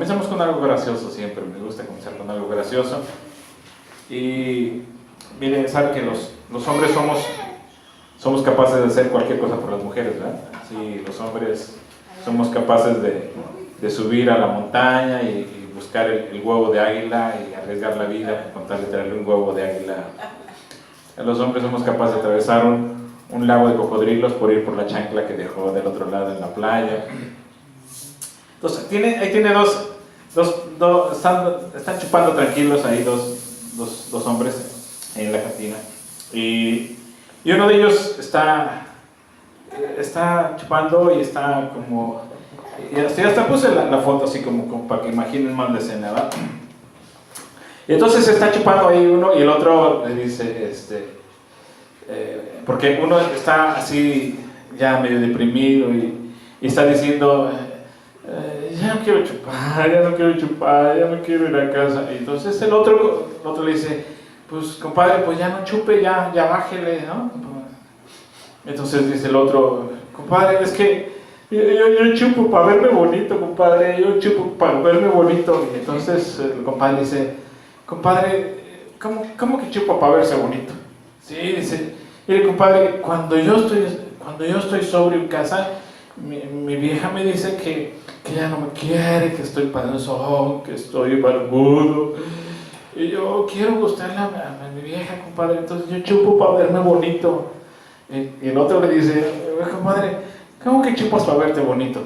Comenzamos con algo gracioso siempre, me gusta comenzar con algo gracioso. Y miren, saben que los hombres somos capaces de hacer cualquier cosa por las mujeres, ¿verdad? Sí, los hombres somos capaces de subir a la montaña y buscar el huevo de águila y arriesgar la vida con tal de traerle un huevo de águila. Los hombres somos capaces de atravesar un lago de cocodrilos por ir por la chancla que dejó del otro lado en la playa. Entonces, ahí tiene están chupando tranquilos ahí dos hombres en la cantina. Y uno de ellos está chupando y está como... Y hasta puse la foto así como para que imaginen más la escena, ¿verdad? Y entonces está chupando ahí uno y el otro le dice, porque uno está así ya medio deprimido y está diciendo, ya no quiero chupar, ya no quiero ir a casa. Y entonces el otro le dice, pues compadre, pues ya no chupe, ya bájele, ¿no? Entonces dice el otro, compadre, es que yo chupo para verme bonito, compadre, yo chupo para verme bonito. Y entonces el compadre dice, compadre, ¿cómo que chupo para verse bonito? Sí, dice, mire compadre, cuando yo estoy sobrio en casa, mi vieja me dice que ya no me quiere, que estoy panzón, que estoy barbudo. Y yo quiero gustarle a mi vieja, compadre, entonces yo chupo para verme bonito. Y el otro le dice, compadre, ¿cómo que chupas para verte bonito?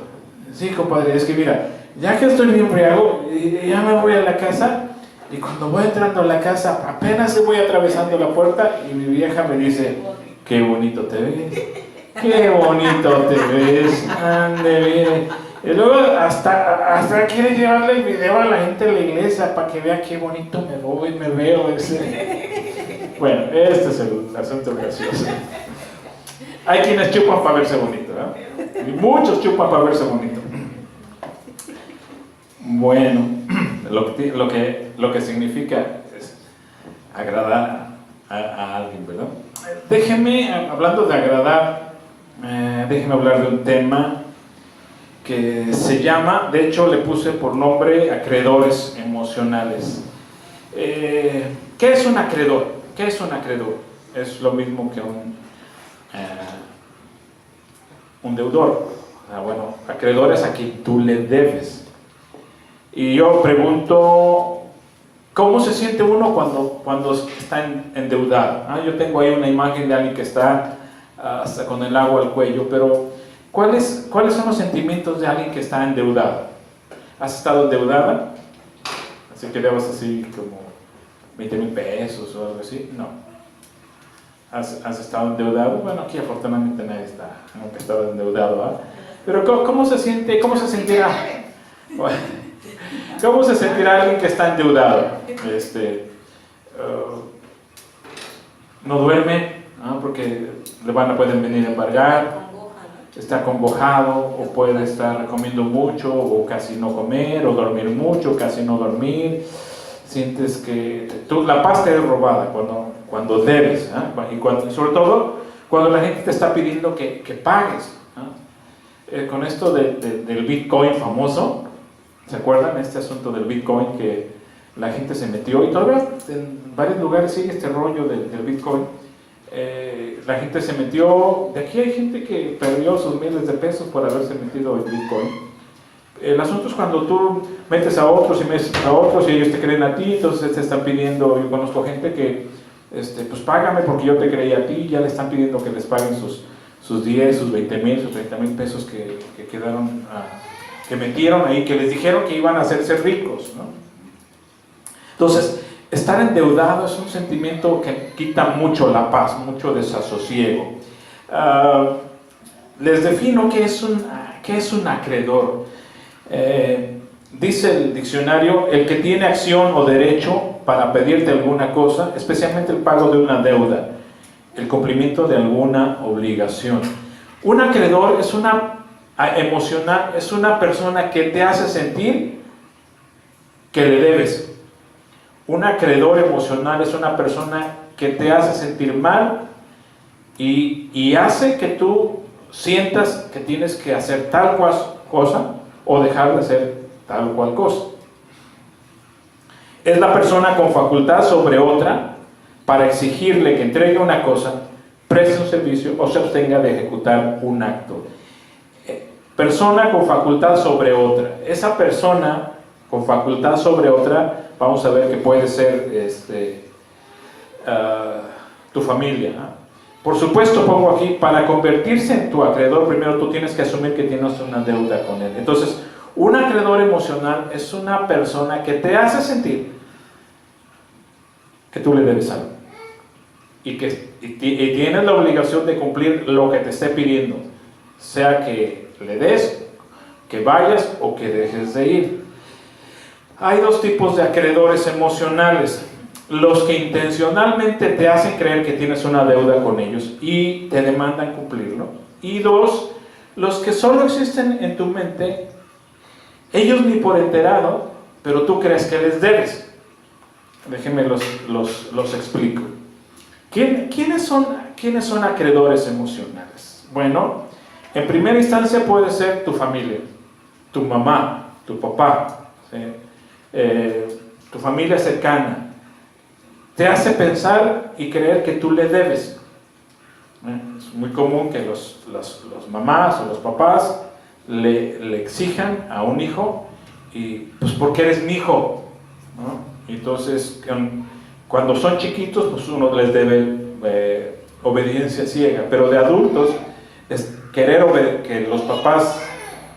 Sí, compadre, es que mira, ya que estoy bien briago, ya me voy a la casa, y cuando voy entrando a la casa, apenas se voy atravesando la puerta, y mi vieja me dice, qué bonito te ves, qué bonito te ves, ande bien. Y luego hasta quiere llevarle el video a la gente de la iglesia para que vea qué bonito me veo. Bueno, este es el asunto gracioso. Hay quienes chupan para verse bonito, ¿eh? Y muchos chupan para verse bonito. Bueno, lo que significa es agradar a alguien, ¿verdad? Déjeme, hablando de agradar, déjeme hablar de un tema que se llama, de hecho le puse por nombre, acreedores emocionales. ¿Qué es un acreedor? ¿Qué es un acreedor? Es lo mismo que un deudor. Bueno, acreedor es a quien tú le debes. Y yo pregunto, ¿cómo se siente uno cuando está endeudado? Yo tengo ahí una imagen de alguien que está hasta con el agua al cuello, pero ¿cuáles son los sentimientos de alguien que está endeudado? ¿Has estado endeudada? Así que debes así como 20,000 pesos o algo así. No. ¿Has estado endeudado? Bueno, aquí afortunadamente nadie está endeudado, ¿verdad? Pero ¿cómo se sentirá? Bueno, ¿cómo se sentirá alguien que está endeudado? No duerme, ¿no? Porque pueden venir a embargar, está acongojado, o puede estar comiendo mucho, o casi no comer, o dormir mucho, casi no dormir. Sientes que la paz te es robada cuando debes, y sobre todo cuando la gente te está pidiendo que pagues. Con esto del Bitcoin famoso, ¿se acuerdan? Este asunto del Bitcoin que la gente se metió, y todavía en varios lugares sigue este rollo del Bitcoin. La gente se metió, de aquí hay gente que perdió sus miles de pesos por haberse metido en Bitcoin. El asunto es cuando tú metes a otros y ellos te creen a ti, entonces te están pidiendo. Yo conozco gente que, pues págame porque yo te creí a ti, ya le están pidiendo que les paguen sus 10, sus 20,000, sus 30,000 pesos que quedaron, que metieron ahí, que les dijeron que iban a hacerse ricos, ¿no? Entonces, estar endeudado es un sentimiento que quita mucho la paz, mucho desasosiego. Les defino qué es un acreedor. Dice el diccionario, el que tiene acción o derecho para pedirte alguna cosa, especialmente el pago de una deuda, el cumplimiento de alguna obligación. Un acreedor es es una persona que te hace sentir que le debes. Un acreedor emocional es una persona que te hace sentir mal y hace que tú sientas que tienes que hacer tal cosa o dejar de hacer tal o cual cosa. Es la persona con facultad sobre otra para exigirle que entregue una cosa, preste un servicio o se abstenga de ejecutar un acto. Persona con facultad sobre otra. Esa persona con facultad sobre otra, vamos a ver que puede ser tu familia, ¿no? Por supuesto, pongo aquí, para convertirse en tu acreedor, primero tú tienes que asumir que tienes una deuda con él. Entonces, un acreedor emocional es una persona que te hace sentir que tú le debes algo y tienes la obligación de cumplir lo que te esté pidiendo, sea que le des, que vayas o que dejes de ir. Hay dos tipos de acreedores emocionales: los que intencionalmente te hacen creer que tienes una deuda con ellos y te demandan cumplirlo, y dos, los que solo existen en tu mente, ellos ni por enterado, pero tú crees que les debes. Déjenme los explico. ¿Quiénes son acreedores emocionales? Bueno, en primera instancia puede ser tu familia, tu mamá, tu papá, ¿sí? Tu familia cercana. Te hace pensar y creer que tú le debes. Es muy común que los mamás o los papás le exijan a un hijo, y pues porque eres mi hijo, ¿no? Entonces, cuando son chiquitos, pues uno les debe obediencia ciega, pero de adultos, es querer que los papás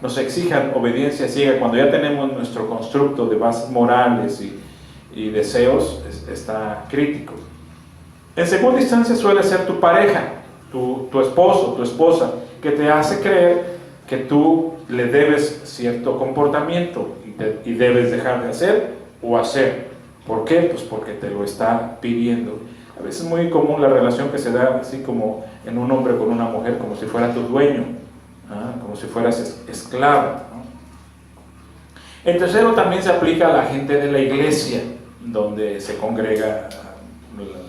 nos exijan obediencia ciega cuando ya tenemos nuestro constructo de bases morales y deseos, está crítico. En segunda instancia suele ser tu pareja, tu esposo, tu esposa, que te hace creer que tú le debes cierto comportamiento y debes dejar de hacer o hacer. ¿Por qué? Pues porque te lo está pidiendo. A veces es muy común la relación que se da así como en un hombre con una mujer, como si fuera tu dueño, ¿no? Como si fueras esclavo, ¿no? El tercero también se aplica a la gente de la iglesia, donde se congrega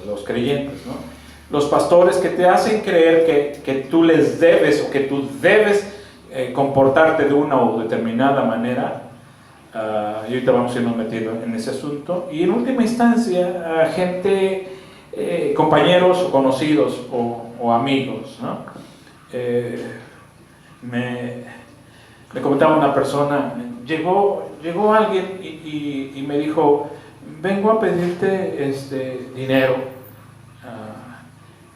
los creyentes, ¿no? Los pastores que te hacen creer que tú les debes o que tú debes comportarte de una o determinada manera. Y ahorita vamos a irnos metiendo en ese asunto. Y en última instancia, gente, compañeros o conocidos o amigos, ¿no? Me comentaba una persona, llegó alguien y me dijo: vengo a pedirte dinero.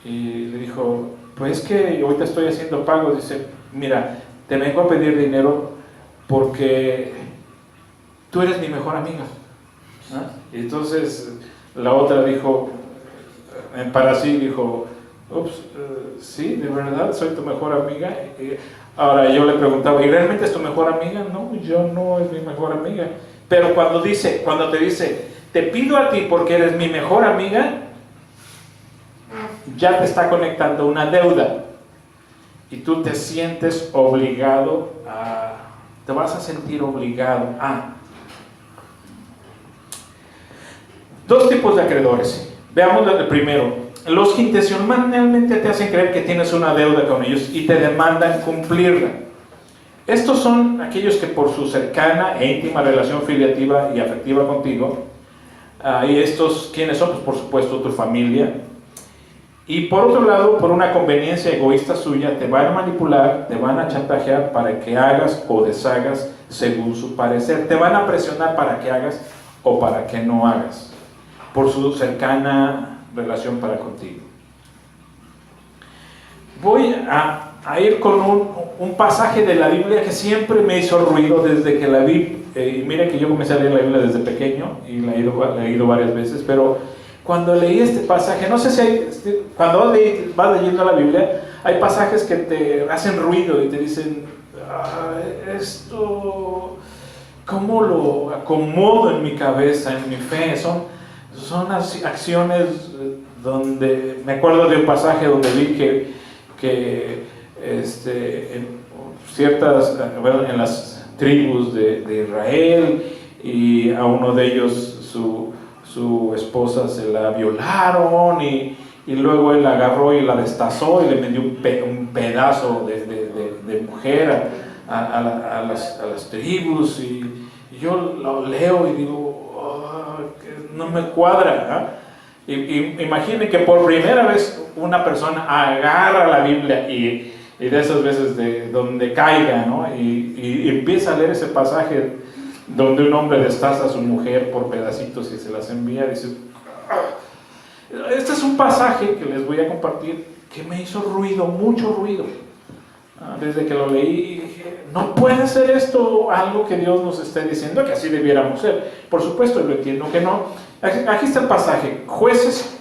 Y le dijo: pues es que ahorita estoy haciendo pagos. Dice: mira, te vengo a pedir dinero porque tú eres mi mejor amiga. Y entonces la otra dijo, para sí dijo: ups, sí, de verdad soy tu mejor amiga. Ahora yo le preguntaba: ¿y realmente es tu mejor amiga? No, yo no es mi mejor amiga. Pero cuando te dice, te pido a ti porque eres mi mejor amiga, ya te está conectando una deuda. Y tú te sientes obligado te vas a sentir obligado a. Dos tipos de acreedores. Veamos el primero. Los que intencionalmente te hacen creer que tienes una deuda con ellos y te demandan cumplirla. Estos son aquellos que por su cercana e íntima relación filiativa y afectiva contigo, y estos, ¿quiénes son? Pues por supuesto tu familia. Y por otro lado, por una conveniencia egoísta suya, te van a manipular, te van a chantajear para que hagas o deshagas según su parecer. Te van a presionar para que hagas o para que no hagas, por su cercana relación para contigo. Voy a ir con un pasaje de la Biblia que siempre me hizo ruido desde que la vi. Y mira que yo comencé a leer la Biblia desde pequeño y la he leído varias veces, pero cuando leí este pasaje, no sé si cuando vas leyendo la Biblia, hay pasajes que te hacen ruido y te dicen: esto, ¿cómo lo acomodo en mi cabeza, en mi fe? Son acciones donde, me acuerdo de un pasaje donde vi que en ciertas, en las tribus de Israel, y a uno de ellos su esposa se la violaron y luego él la agarró y la destazó y le metió un pedazo de mujer a las tribus, y yo lo leo y digo, no me cuadra. Imaginen que por primera vez una persona agarra la Biblia y de esas veces de donde caiga, ¿no? Y empieza a leer ese pasaje donde un hombre destaza a su mujer por pedacitos y se las envía. Dice, este es un pasaje que les voy a compartir que me hizo ruido, mucho ruido. Desde que lo leí dije, no puede ser esto algo que Dios nos esté diciendo que así debiéramos ser. Por supuesto, yo entiendo que no. Aquí está el pasaje, Jueces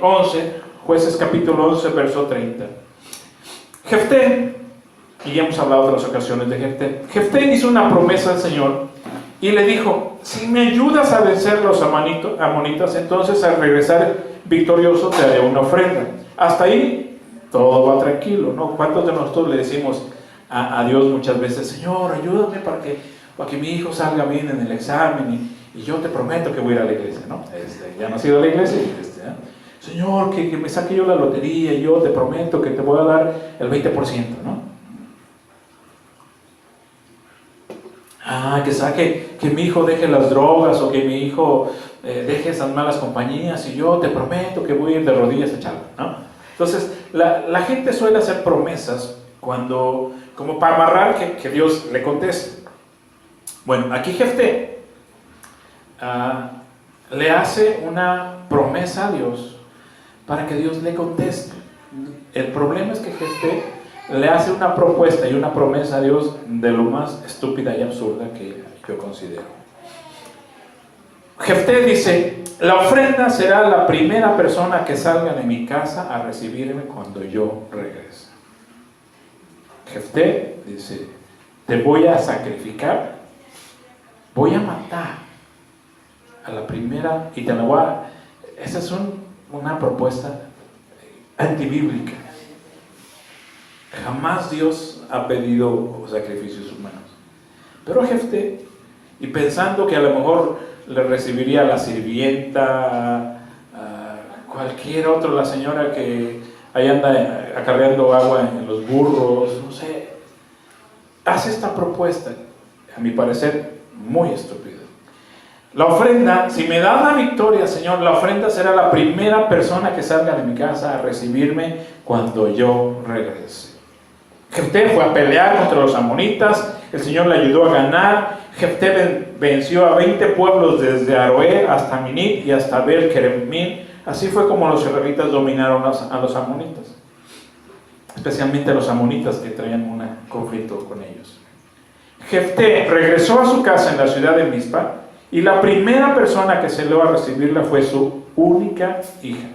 11, Jueces capítulo 11, verso 30. Jefté, y ya hemos hablado de las ocasiones de Jefté. Jefté hizo una promesa al Señor y le dijo, si me ayudas a vencer a los amonitas, entonces al regresar victorioso te haré una ofrenda. Hasta ahí todo va tranquilo, ¿no? ¿Cuántos de nosotros le decimos a Dios muchas veces, Señor, ayúdame para que mi hijo salga bien en el examen y yo te prometo que voy a ir a la iglesia, ¿no? Ya no has ido a la iglesia, Señor, que me saque yo la lotería y yo te prometo que te voy a dar el 20%, ¿no? Que mi hijo deje las drogas o que mi hijo deje esas malas compañías y yo te prometo que voy a ir de rodillas a echarlo, ¿no? Entonces, la gente suele hacer promesas como para amarrar que Dios le conteste. Bueno, aquí Jefté le hace una promesa a Dios para que Dios le conteste. El problema es que Jefté le hace una propuesta y una promesa a Dios de lo más estúpida y absurda que yo considero. Jefté dice, la ofrenda será la primera persona que salga de mi casa a recibirme cuando yo regrese. Jefté dice, te voy a sacrificar, voy a matar a la primera y te la voy a... Esa es una propuesta antibíblica. Jamás Dios ha pedido sacrificios humanos. Pero Jefté, y pensando que a lo mejor le recibiría a la sirvienta, a cualquier otro, la señora que ahí anda acarreando agua en los burros, no sé, hace esta propuesta, a mi parecer, muy estúpida. La ofrenda, si me da la victoria, Señor, la ofrenda será la primera persona que salga de mi casa a recibirme cuando yo regrese. Jefté fue a pelear contra los amonitas, el Señor le ayudó a ganar. Jefté venció a 20 pueblos desde Aroer hasta Minit y hasta Bet-Keremín. Así fue como los israelitas dominaron a los amonitas, especialmente a los amonitas que traían un conflicto con ellos. Jefté regresó a su casa en la ciudad de Mizpa y la primera persona que salió a recibirla fue su única hija.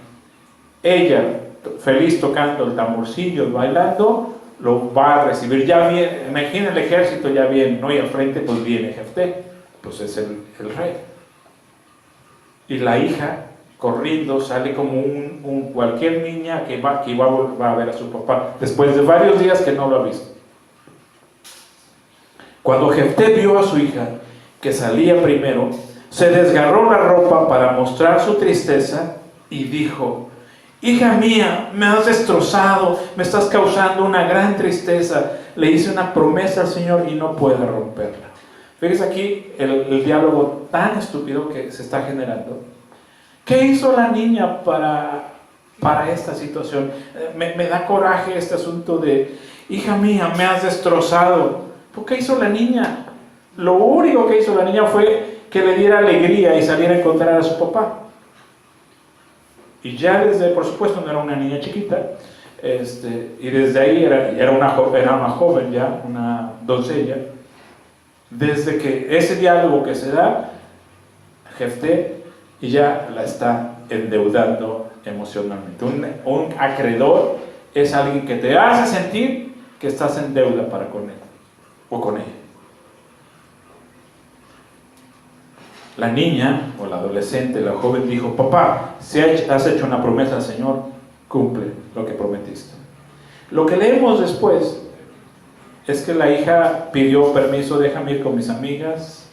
Ella, feliz tocando el tamborcillo, bailando, lo va a recibir. Ya viene, imagina el ejército ya viene, ¿no? Y al frente pues viene Jefté, pues es el rey. Y la hija corriendo sale como cualquier niña que va a ver a su papá después de varios días que no lo ha visto. Cuando Jefté vio a su hija que salía primero, se desgarró la ropa para mostrar su tristeza y dijo: hija mía, me has destrozado, me estás causando una gran tristeza. Le hice una promesa al Señor y no puede romperla. Fíjense aquí el diálogo tan estúpido que se está generando. ¿Qué hizo la niña para esta situación? Me da coraje este asunto de, hija mía, me has destrozado. ¿Por qué hizo la niña? Lo único que hizo la niña fue que le diera alegría y saliera a encontrar a su papá. Y ya por supuesto no era una niña chiquita, y desde ahí era una joven ya, una doncella. Desde que ese diálogo que se da, Jefté ya la está endeudando emocionalmente. Un acreedor es alguien que te hace sentir que estás en deuda para con él o con ella. La niña o la adolescente, la joven dijo: papá, si has hecho una promesa al Señor, cumple lo que prometiste. Lo que leemos después es que la hija pidió permiso: déjame ir con mis amigas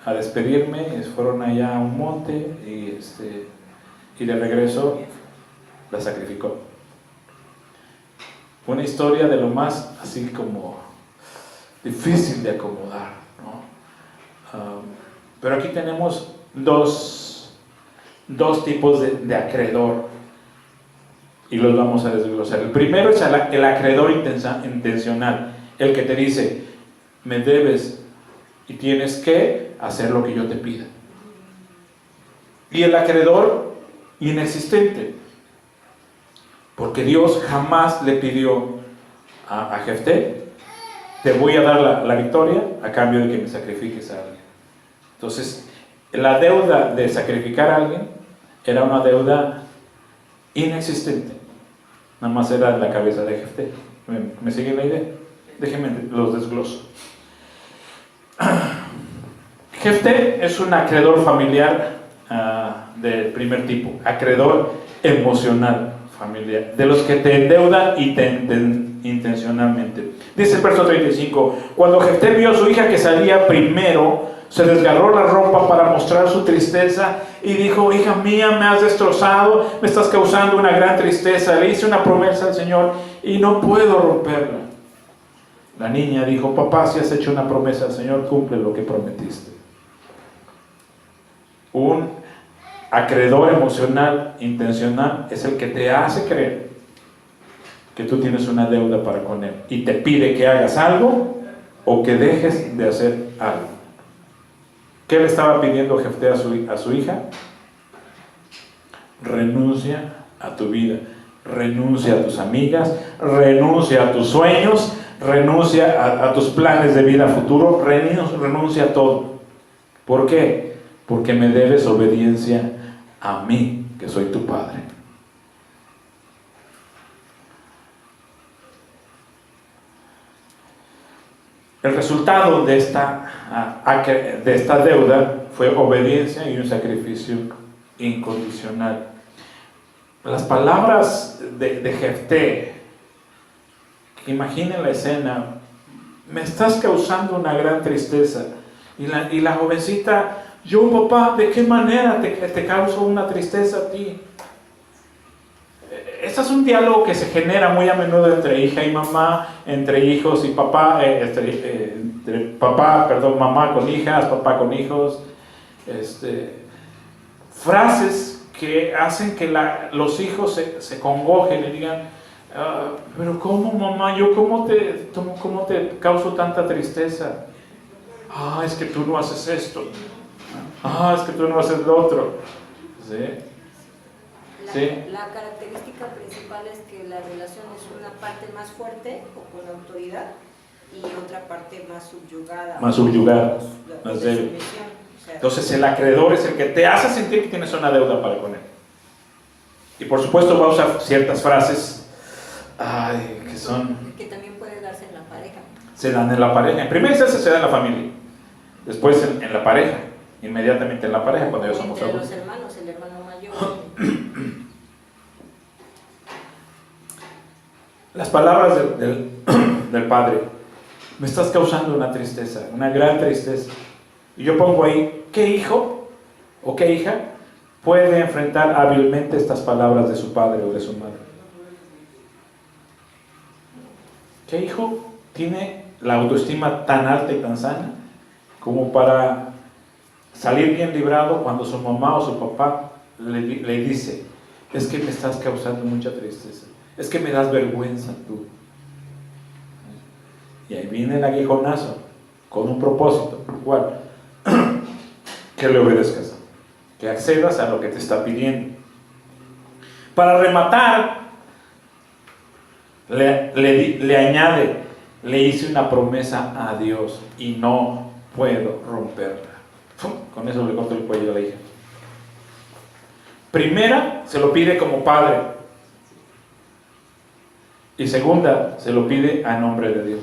a despedirme. Fueron allá a un monte y de regreso la sacrificó. Una historia de lo más así como difícil de acomodar, ¿no? Pero aquí tenemos dos tipos de acreedor y los vamos a desglosar. El primero es el acreedor intencional, el que te dice, me debes y tienes que hacer lo que yo te pida. Y el acreedor inexistente, porque Dios jamás le pidió a Jefté, te voy a dar la victoria a cambio de que me sacrifiques a alguien. Entonces, la deuda de sacrificar a alguien era una deuda inexistente. Nada más era en la cabeza de Jefté. ¿Me sigue la idea? Déjenme los desgloso. Jefté es un acreedor familiar del primer tipo, acreedor emocional familiar, de los que te endeudan y te intencionalmente. Dice el verso 35, cuando Jefté vio a su hija que salía primero, se desgarró la ropa para mostrar su tristeza y dijo, hija mía, me has destrozado, me estás causando una gran tristeza. Le hice una promesa al Señor y no puedo romperla. La niña dijo, papá, si has hecho una promesa al Señor, cumple lo que prometiste. Un acreedor emocional intencional es el que te hace creer que tú tienes una deuda para con él y te pide que hagas algo o que dejes de hacer algo. ¿Qué le estaba pidiendo Jefté a su hija? Renuncia a tu vida, renuncia a tus amigas, renuncia a tus sueños, renuncia a tus planes de vida futuro, renuncia a todo. ¿Por qué? Porque me debes obediencia a mí, que soy tu padre. El resultado de esta deuda fue obediencia y un sacrificio incondicional. Las palabras de Jefté, imaginen la escena, me estás causando una gran tristeza. Y la jovencita, yo papá, ¿de qué manera te causo una tristeza a ti? Este es un diálogo que se genera muy a menudo entre hija y mamá, entre hijos y papá, mamá con hijas, papá con hijos. Frases que hacen que los hijos se congojen y digan, pero ¿cómo, mamá? ¿Yo cómo te causo tanta tristeza? Es que tú no haces esto. Es que tú no haces lo otro. ¿Sí? La característica principal es que la relación es una parte más fuerte o con autoridad y otra parte más subyugada. Más débil. Entonces el acreedor es el que te hace sentir que tienes una deuda para con él. Y por supuesto va a usar ciertas frases que son... Que también puede darse en la pareja. Se dan en la pareja. En primera instancia se da en la familia. Después en la pareja. Inmediatamente en la pareja cuando ya somos adultos. Entre los hermanos, el hermano mayor. Las palabras del padre, me estás causando una tristeza, una gran tristeza. Y yo pongo ahí, ¿qué hijo o qué hija puede enfrentar hábilmente estas palabras de su padre o de su madre? ¿Qué hijo tiene la autoestima tan alta y tan sana como para salir bien librado cuando su mamá o su papá le dice, es que me estás causando mucha tristeza, es que me das vergüenza tú? Y ahí viene el aguijonazo con un propósito, ¿cuál? Que le obedezcas, que accedas a lo que te está pidiendo. Para rematar, le añade, le hice una promesa a Dios y no puedo romperla. Con eso le corto el cuello a la hija. Primera, se lo pide como padre. Y segunda, se lo pide a nombre de Dios.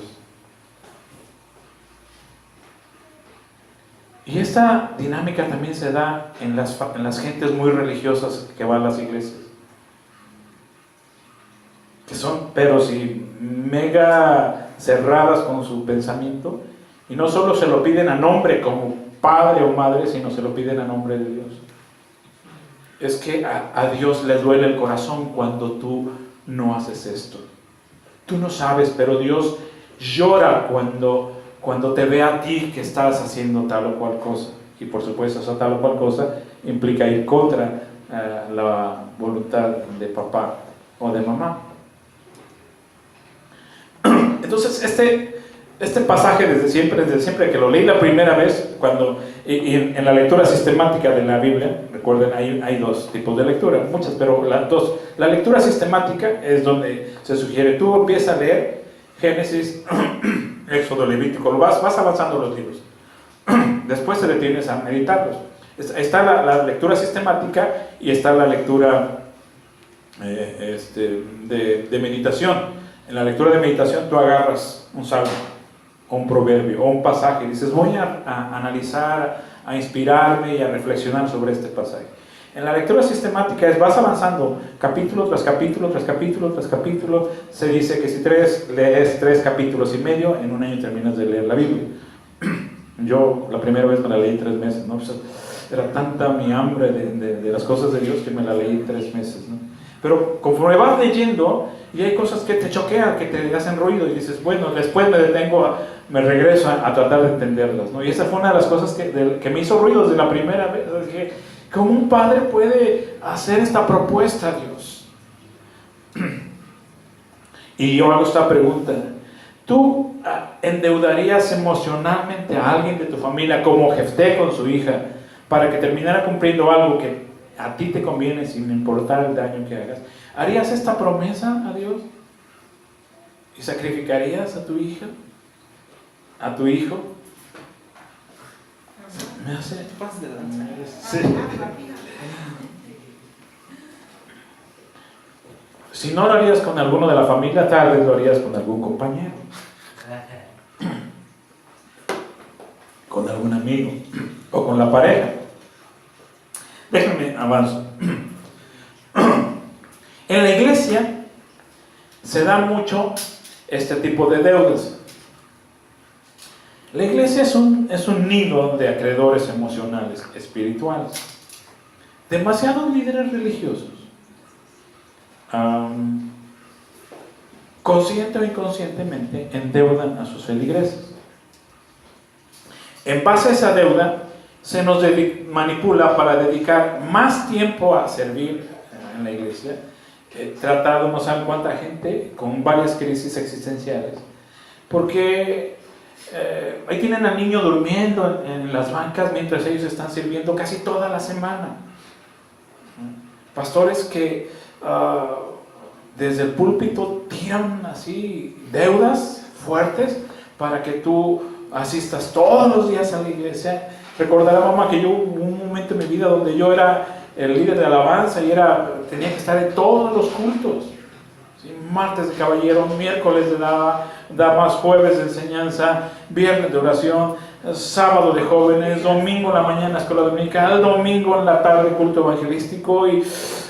Y esta dinámica también se da en las gentes muy religiosas que van a las iglesias. Que son peros y mega cerradas con su pensamiento. Y no solo se lo piden a nombre como padre o madre, sino se lo piden a nombre de Dios. Es que a Dios le duele el corazón cuando tú no haces esto. Tú no sabes, pero Dios llora cuando cuando te ve a ti que estás haciendo tal o cual cosa. Y por supuesto, esa tal o cual cosa implica ir contra la voluntad de papá o de mamá. Entonces, este pasaje desde siempre que lo leí la primera vez, y en la lectura sistemática de la Biblia, recuerden, hay dos tipos de lectura, muchas, pero la lectura sistemática es donde se sugiere, tú empiezas a leer Génesis, Éxodo, Levítico, vas avanzando los libros. Después te detienes a meditarlos. Está la lectura sistemática y está la lectura de meditación. En la lectura de meditación tú agarras un salmo, o un proverbio, o un pasaje, y dices, voy a analizar, a inspirarme y a reflexionar sobre este pasaje. En la lectura sistemática vas avanzando capítulo tras capítulo, tras capítulo, tras capítulo. Se dice que si lees 3 capítulos y medio, en un año terminas de leer la Biblia. Yo la primera vez me la leí en 3 meses, ¿no? Pues, era tanta mi hambre de las cosas de Dios que me la leí en 3 meses, ¿no? Pero conforme vas leyendo, y hay cosas que te choquean, que te hacen ruido, y dices, bueno, después me detengo, me regreso a tratar de entenderlas, ¿no? Y esa fue una de las cosas que me hizo ruido desde la primera vez. Dije, ¿cómo un padre puede hacer esta propuesta a Dios? Y yo hago esta pregunta. ¿Tú endeudarías emocionalmente a alguien de tu familia, como Jefté con su hija, para que terminara cumpliendo algo que a ti te conviene sin importar el daño que hagas? ¿Harías esta promesa a Dios? ¿Y sacrificarías a tu hija? ¿A tu hijo? ¿Me hace? Sí. Si no lo harías con alguno de la familia, tal vez lo harías con algún compañero, con algún amigo o con la pareja. Déjenme avanzo. En la iglesia se da mucho este tipo de deudas. La iglesia es un nido de acreedores emocionales, espirituales. Demasiados líderes religiosos, consciente o inconscientemente, endeudan a sus feligreses. En base a esa deuda, se nos manipula para dedicar más tiempo a servir en la iglesia. Tratado no saben cuánta gente con varias crisis existenciales, porque ahí tienen al niño durmiendo en las bancas mientras ellos están sirviendo casi toda la semana. Pastores que desde el púlpito tiran así deudas fuertes para que tú asistas todos los días a la iglesia. Recordará, mamá, que yo hubo un momento en mi vida donde yo era el líder de alabanza y tenía que estar en todos los cultos, ¿sí? Martes de caballero, miércoles de damas, jueves de enseñanza, viernes de oración, sábado de jóvenes, domingo en la mañana escuela dominical, domingo en la tarde culto evangelístico, y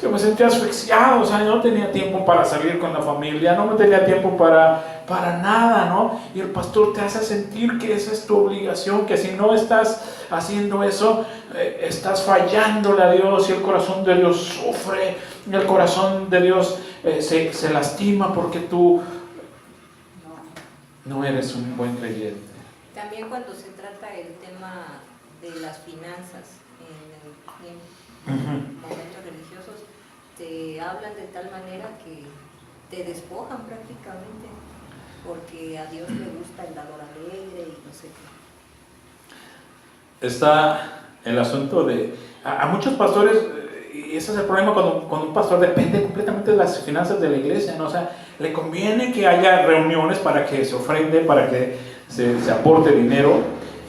yo me sentía asfixiado. O sea, no tenía tiempo para salir con la familia, no me tenía tiempo para nada, ¿no? Y el pastor te hace sentir que esa es tu obligación, que si no estás haciendo eso, estás fallándole a Dios, y el corazón de Dios sufre, y el corazón de Dios se lastima porque tú no eres un buen creyente. También cuando se trata el tema de las finanzas en momentos religiosos, te hablan de tal manera que te despojan prácticamente, porque a Dios le gusta el dador alegre y no sé qué. Está el asunto de a muchos pastores, y ese es el problema cuando un pastor depende completamente de las finanzas de la iglesia, ¿no? O sea, le conviene que haya reuniones para que se ofrende, para que se aporte dinero,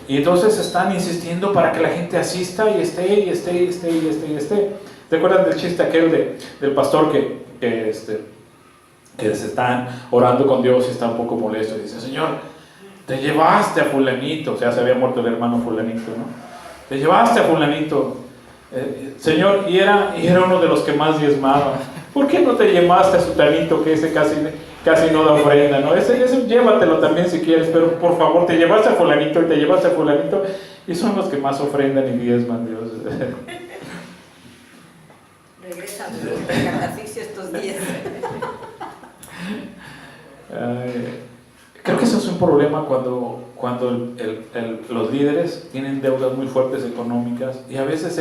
y entonces están insistiendo para que la gente asista y esté. ¿Te acuerdas del chiste aquel del pastor que se están orando con Dios y está un poco molesto y dice, Señor, te llevaste a fulanito? O sea, se había muerto el hermano fulanito, ¿no? Te llevaste a fulanito, Señor, y era uno de los que más diezmaba. ¿Por qué no te llevaste a sutanito, que ese casi no da ofrenda, ¿no? Ese llévatelo también si quieres, pero por favor, te llevaste a fulanito y te llevaste a fulanito, y son los que más ofrendan y diezman, Dios. Regrésame el catafixio estos días. Creo que eso es un problema cuando los líderes tienen deudas muy fuertes económicas, y a veces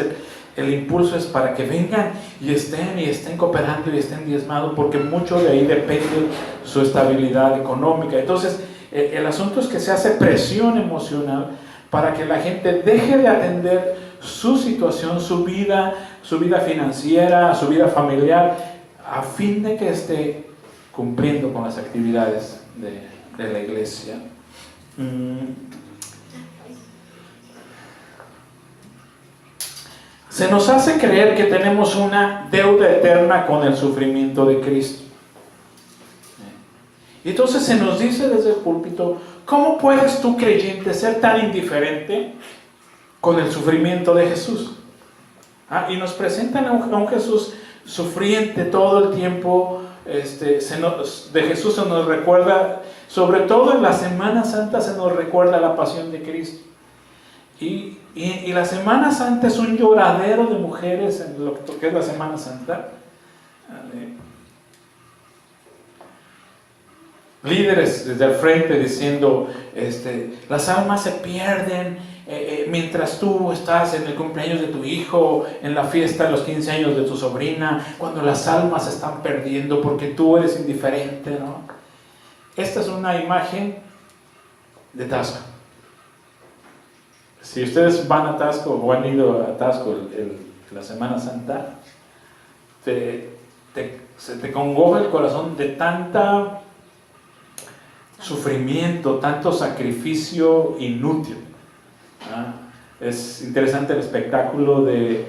el impulso es para que vengan y estén cooperando y estén diezmados, porque mucho de ahí depende su estabilidad económica. Entonces, el asunto es que se hace presión emocional para que la gente deje de atender su situación, su vida financiera, su vida familiar, a fin de que esté cumpliendo con las actividades de la iglesia. Se nos hace creer que tenemos una deuda eterna con el sufrimiento de Cristo. Y entonces se nos dice desde el púlpito: ¿cómo puedes tú, creyente, ser tan indiferente con el sufrimiento de Jesús? Y nos presentan a un Jesús sufriente todo el tiempo. De Jesús se nos recuerda, sobre todo en la Semana Santa, se nos recuerda la pasión de Cristo. Y la Semana Santa es un lloradero de mujeres en lo que es la Semana Santa. Líderes desde el frente diciendo, las almas se pierden mientras tú estás en el cumpleaños de tu hijo, en la fiesta de los 15 años de tu sobrina, cuando las almas se están perdiendo porque tú eres indiferente, ¿no? Esta es una imagen de Tasco. Si ustedes van a Tasco o han ido a Tasco la Semana Santa, se te congoja el corazón de tanta sufrimiento, tanto sacrificio inútil. Es interesante el espectáculo de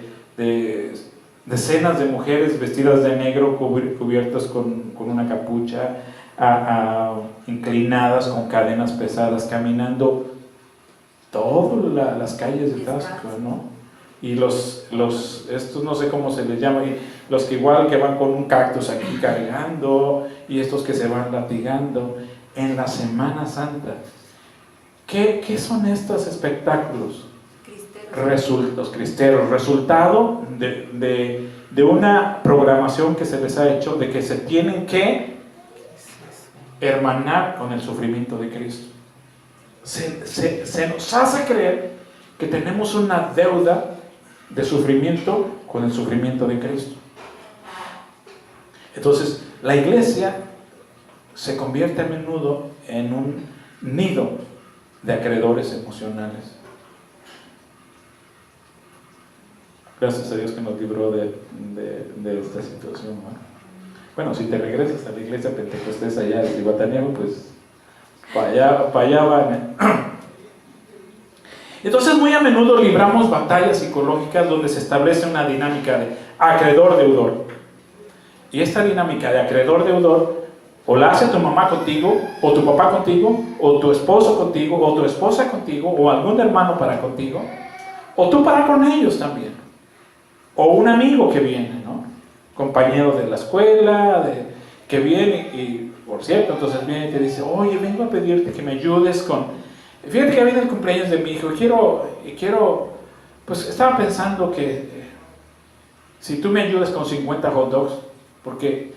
decenas de mujeres vestidas de negro, cubiertas con una capucha, inclinadas con cadenas pesadas, caminando todas las calles de Tasco, ¿no? Y estos no sé cómo se les llama, los que igual que van con un cactus aquí cargando, y estos que se van latigando en la Semana Santa. ¿Qué son estos espectáculos? Los cristeros, resultado de una programación que se les ha hecho, de que se tienen que hermanar con el sufrimiento de Cristo. Se nos hace creer que tenemos una deuda de sufrimiento con el sufrimiento de Cristo. Entonces, la iglesia se convierte a menudo en un nido de acreedores emocionales. Gracias a Dios que nos libró de esta situación, ¿no? Bueno, si te regresas a la iglesia pentecostés allá de Zihuatanejo, pues para allá van. Entonces, muy a menudo libramos batallas psicológicas donde se establece una dinámica de acreedor-deudor. Y esta dinámica de acreedor-deudor o la hace tu mamá contigo, o tu papá contigo, o tu esposo contigo, o tu esposa contigo, o algún hermano para contigo, o tú para con ellos también, o un amigo que viene, ¿no? Compañero de la escuela, que viene, y por cierto, entonces viene y te dice: oye, vengo a pedirte que me ayudes fíjate que viene el cumpleaños de mi hijo, y quiero, pues estaba pensando que si tú me ayudas con 50 hot dogs, porque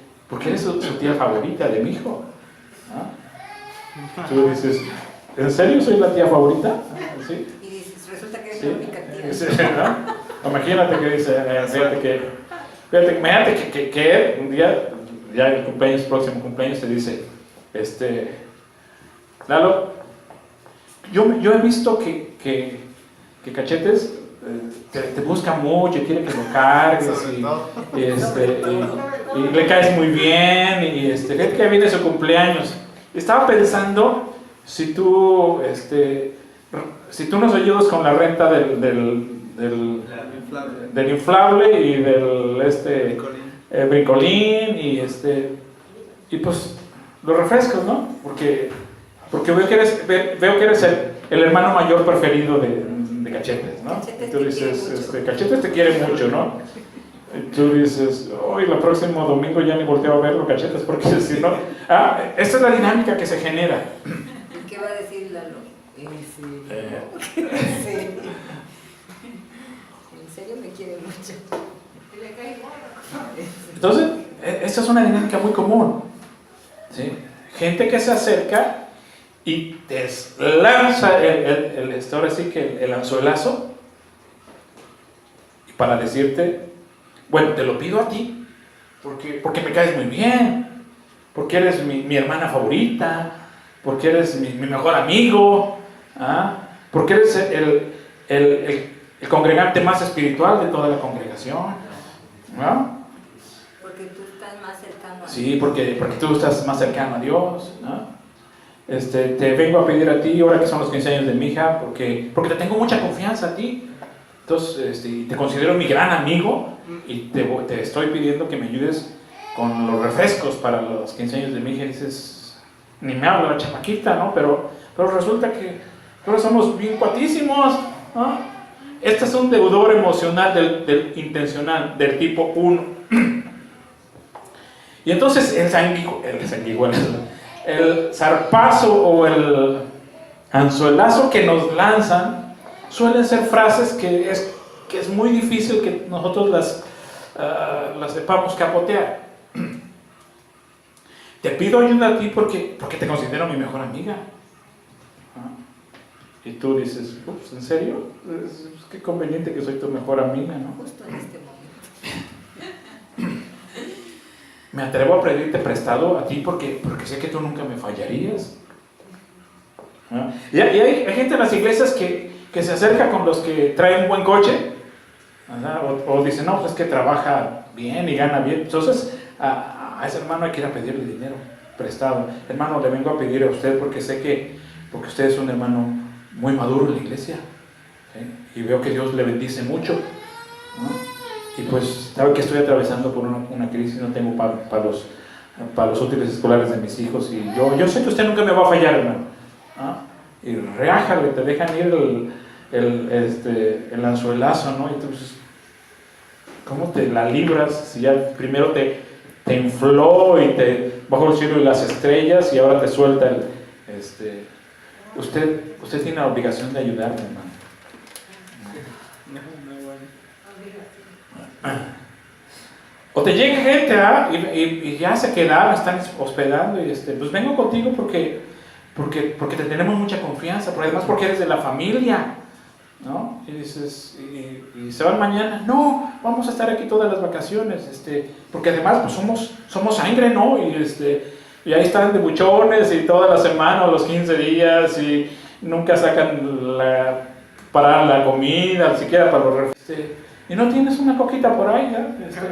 eres su tía favorita de mi hijo. Tú dices: ¿en serio soy la tía favorita? ¿Sí? Y dices: resulta que eres la única tía. Sí, ¿no? Imagínate que dice, imagínate que un día, ya el próximo cumpleaños, te dice: Lalo, yo he visto que Cachetes te busca mucho, quiere que lo cargues, y le caes muy bien, y fíjate que viene su cumpleaños. Estaba pensando si tú nos ayudas con la renta del inflable y del brincolín, y pues los refrescos, ¿no? Porque veo que eres el hermano mayor preferido de Cachetes, ¿no? Cachetes, y tú dices, Cachetes te quiere mucho, ¿no? Y tú dices: hoy el próximo domingo ya ni volteo a verlo, Cachetes, porque si no... esta es la dinámica que se genera. ¿Y qué va a decir Lalo? ¿En serio me quiere mucho? ¿Le cae gordo? Entonces, esta es una dinámica muy común, ¿sí? Gente que se acerca y te lanza ahora sí que el anzuelazo para decirte, bueno, te lo pido a ti, porque me caes muy bien, porque eres mi hermana favorita, porque eres mi mejor amigo, porque eres el congregante más espiritual de toda la congregación, ¿no? Porque tú estás más cercano a Dios. Sí, porque tú estás más cercano a Dios, ¿no? Te vengo a pedir a ti, ahora que son los 15 años de mi hija, porque te tengo mucha confianza a ti. Entonces, te considero mi gran amigo y te estoy pidiendo que me ayudes con los refrescos para los 15 años de mi hija. Y dices, ni me habla la chamaquita, ¿no? Pero resulta que ahora somos bien cuatísimos, ¿no? Este es un deudor emocional del intencional, del tipo 1. Y entonces el zarpazo o el anzuelazo que nos lanzan suelen ser frases que es muy difícil que nosotros las sepamos capotear. Te pido ayuda a ti porque te considero mi mejor amiga. Y tú dices, ups, ¿en serio? Qué conveniente que soy tu mejor amiga, ¿no? Justo en este momento. Me atrevo a pedirte prestado a ti porque sé que tú nunca me fallarías. Y hay gente en las iglesias que se acerca con los que traen un buen coche, ¿verdad? O dicen, no, pues es que trabaja bien y gana bien. Entonces, a ese hermano hay que ir a pedirle dinero prestado. Hermano, le vengo a pedir a usted porque sé que usted es un hermano muy maduro en la iglesia, ¿sí? Y veo que Dios le bendice mucho, ¿no? Y pues sabe que estoy atravesando por una crisis, no tengo para los útiles escolares de mis hijos, y yo sé que usted nunca me va a fallar, hermano, y reájale, te dejan ir el anzuelazo, ¿no? Y entonces, ¿cómo te la libras si ya primero te infló y te bajó el cielo y las estrellas y ahora te suelta usted tiene la obligación de ayudarme, hermano. O te llega gente y ya se quedaron, están hospedando y pues vengo contigo porque te tenemos mucha confianza, pero además porque eres de la familia, ¿no? Y dices, y se van mañana, no, vamos a estar aquí todas las vacaciones, porque además pues somos sangre, ¿no? Y ahí están de buchones y toda la semana o los 15 días y nunca sacan para la comida, ni siquiera para los refrescos. Y no tienes una coquita por ahí, ¿no?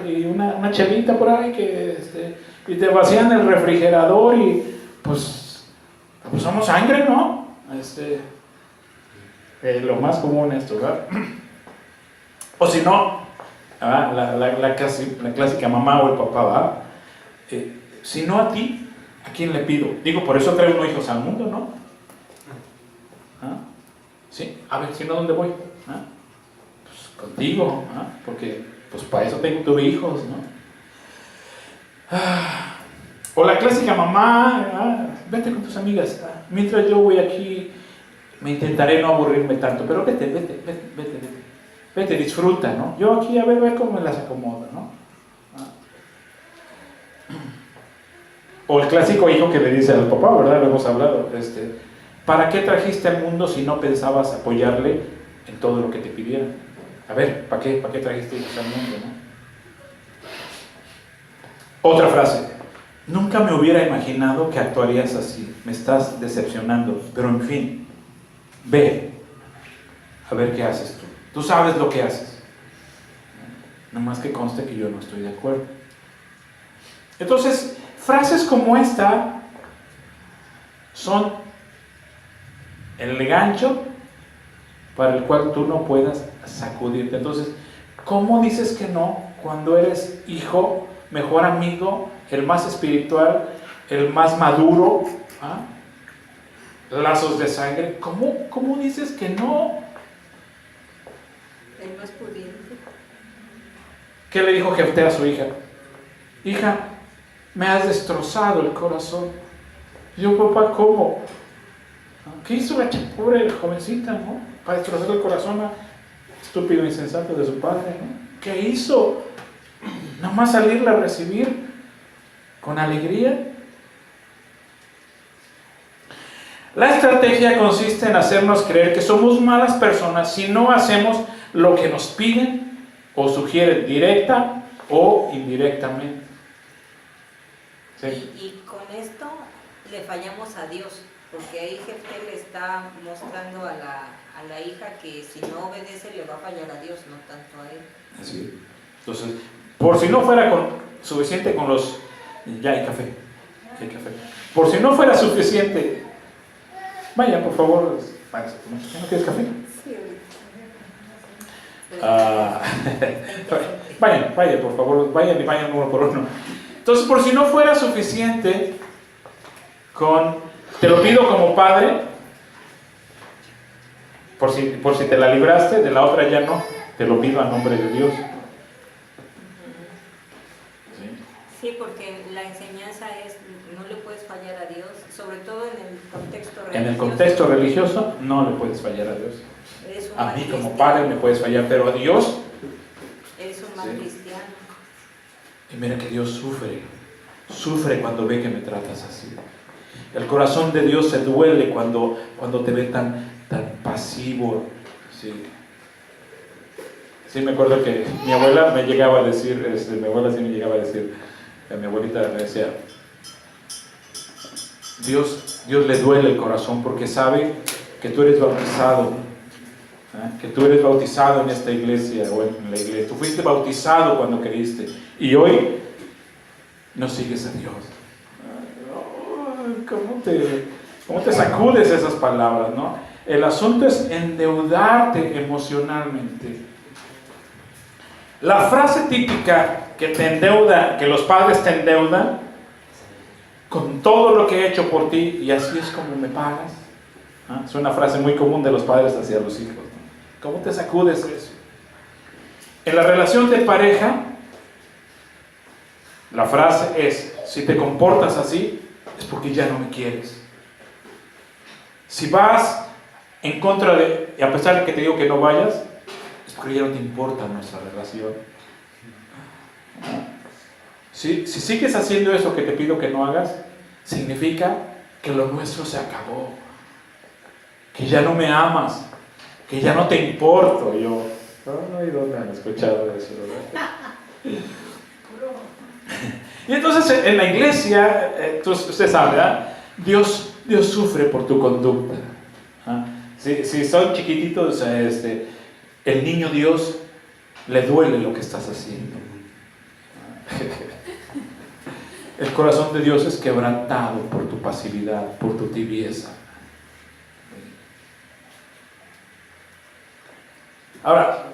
Y una chelita por ahí y te vacían el refrigerador y pues somos sangre, ¿no? Lo más común esto, ¿verdad? O si no, la clásica mamá o el papá, ¿verdad? Si no a ti, ¿a quién le pido? Digo, por eso traigo unos hijos al mundo, ¿no? ¿Sí? A ver, si no, ¿dónde voy? Pues contigo, porque pues para eso tuve hijos, ¿no? O la clásica mamá, vete con tus amigas, mientras yo voy aquí, me intentaré no aburrirme tanto, pero vete, disfruta, ¿no? Yo aquí a ver cómo me las acomodo, ¿no? O el clásico hijo que le dice al papá, ¿verdad? Lo hemos hablado, ¿para qué trajiste al mundo si no pensabas apoyarle en todo lo que te pidieran? A ver, ¿para qué trajiste hijos al mundo, no? Otra frase, nunca me hubiera imaginado que actuarías así, me estás decepcionando, pero en fin, ve, a ver qué haces tú. Tú sabes lo que haces. Nomás que conste que yo no estoy de acuerdo. Entonces, frases como esta son el gancho para el cual tú no puedas sacudirte. Entonces, ¿cómo dices que no cuando eres hijo, mejor amigo, el más espiritual, el más maduro? Lazos de sangre. ¿Cómo dices que no? El más pudiente. ¿Qué le dijo Jefté a su hija? Hija, me has destrozado el corazón. Y yo, papá, ¿cómo? ¿Qué hizo la pobre jovencita, no? Para destrozar el corazón a estúpido insensato de su padre, ¿no? ¿Qué hizo? Nada más salirla a recibir con alegría. La estrategia consiste en hacernos creer que somos malas personas si no hacemos lo que nos piden o sugieren directa o indirectamente. ¿Sí? Y con esto le fallamos a Dios, porque ahí Jefté le está mostrando a la hija que si no obedece le va a fallar a Dios, no tanto a él. Así. Entonces, por si no fuera suficiente con los... Ya hay café. Por si no fuera suficiente... Vaya, por favor, ¿no quieres café? Sí, Vaya, por favor, vayan uno por uno. Entonces, por si no fuera suficiente te lo pido como padre, por si te la libraste, de la otra ya no, te lo pido a nombre de Dios. Sí, porque la enseñanza es, no le puedes fallar a Dios, sobre todo en el contexto religioso. En el contexto religioso no le puedes fallar a Dios. A mí como padre me puedes fallar, pero a Dios... Eres un mal cristiano. Y mira que Dios sufre cuando ve que me tratas así. El corazón de Dios se duele cuando te ve tan pasivo. Sí, me acuerdo que mi abuela me llegaba a decir, mi abuelita me decía, Dios le duele el corazón porque sabe que tú eres bautizado, que tú eres bautizado en esta iglesia o en la iglesia. Tú fuiste bautizado cuando creíste y hoy no sigues a Dios. ¿Cómo te sacudes esas palabras, no? El asunto es endeudarte emocionalmente. La frase típica que te endeuda, que los padres te endeudan con todo lo que he hecho por ti y así es como me pagas. Es una frase muy común de los padres hacia los hijos, ¿no? ¿Cómo te sacudes eso? En la relación de pareja, la frase es: si te comportas así, es porque ya no me quieres. Si vas en contra de, y a pesar de que te digo que no vayas, es porque ya no te importa nuestra relación. Si sigues haciendo eso que te pido que no hagas, significa que lo nuestro se acabó, que ya no me amas, que ya no te importo. Yo, ay, ¿dónde han escuchado eso, verdad? Y entonces en la iglesia, usted sabe, ¿verdad? Dios sufre por tu conducta. Si son chiquititos, el niño Dios le duele lo que estás haciendo. El corazón de Dios es quebrantado por tu pasividad, por tu tibieza. Ahora,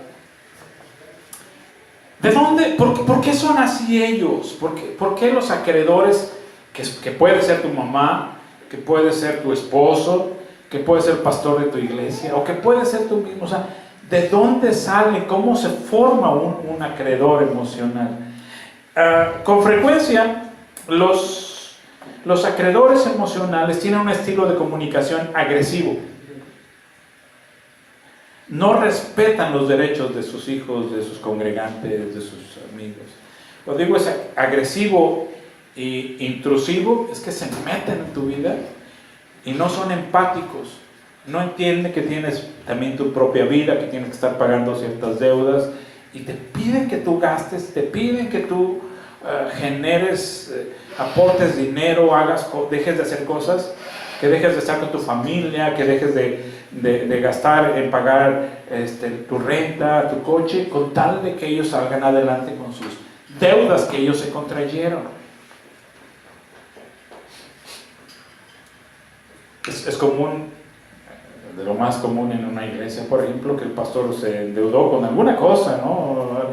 ¿de dónde? ¿Por qué son así ellos? ¿Por qué los acreedores, que puede ser tu mamá, que puede ser tu esposo, que puede ser pastor de tu iglesia, o que puede ser tú mismo? O sea, ¿de dónde sale? ¿Cómo se forma un acreedor emocional? Con frecuencia, los acreedores emocionales tienen un estilo de comunicación agresivo. No respetan los derechos de sus hijos, de sus congregantes, de sus amigos. Lo digo es agresivo e intrusivo, es que se meten en tu vida y no son empáticos. No entienden que tienes también tu propia vida, que tienes que estar pagando ciertas deudas y te piden que tú gastes, te piden que tú generes, aportes dinero, dejes de hacer cosas, que dejes de estar con tu familia, que dejes de gastar en pagar tu renta, tu coche, con tal de que ellos salgan adelante con sus deudas que ellos se contrayeron. Es común, de lo más común en una iglesia, por ejemplo, que el pastor se endeudó con alguna cosa, ¿no?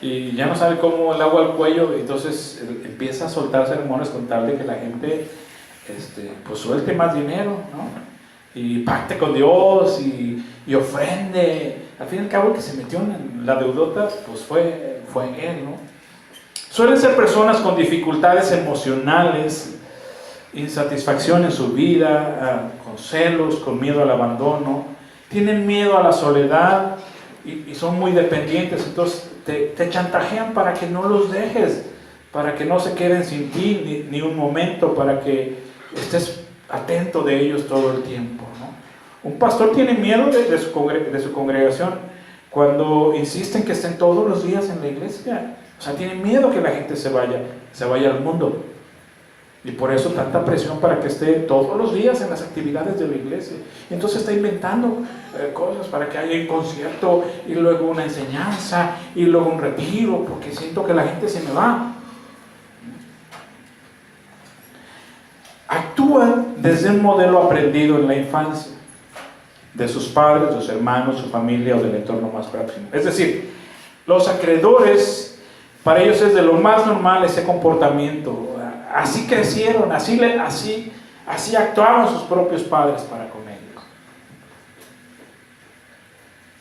Y ya no sabe cómo el agua al cuello, entonces empieza a soltar sermones con tal de que la gente pues suelte más dinero, ¿no? Y pacte con Dios y ofrende. Al fin y al cabo, el que se metió en la deudota pues fue él, ¿no? Suelen ser personas con dificultades emocionales, insatisfacción en su vida, con celos, con miedo al abandono, tienen miedo a la soledad y son muy dependientes. Entonces te chantajean para que no los dejes, para que no se queden sin ti ni un momento, para que estés atento de ellos todo el tiempo, ¿no? Un pastor tiene miedo de su congregación cuando insisten que estén todos los días en la iglesia. O sea, tiene miedo que la gente se vaya al mundo. Y por eso tanta presión para que esté todos los días en las actividades de la iglesia. Y entonces está inventando cosas para que haya un concierto y luego una enseñanza y luego un retiro, porque siento que la gente se me va. Actúan desde un modelo aprendido en la infancia, de sus padres, de sus hermanos, su familia o del entorno más próximo. Es decir, los acreedores, para ellos es de lo más normal ese comportamiento. Así crecieron, así actuaban sus propios padres para con ellos.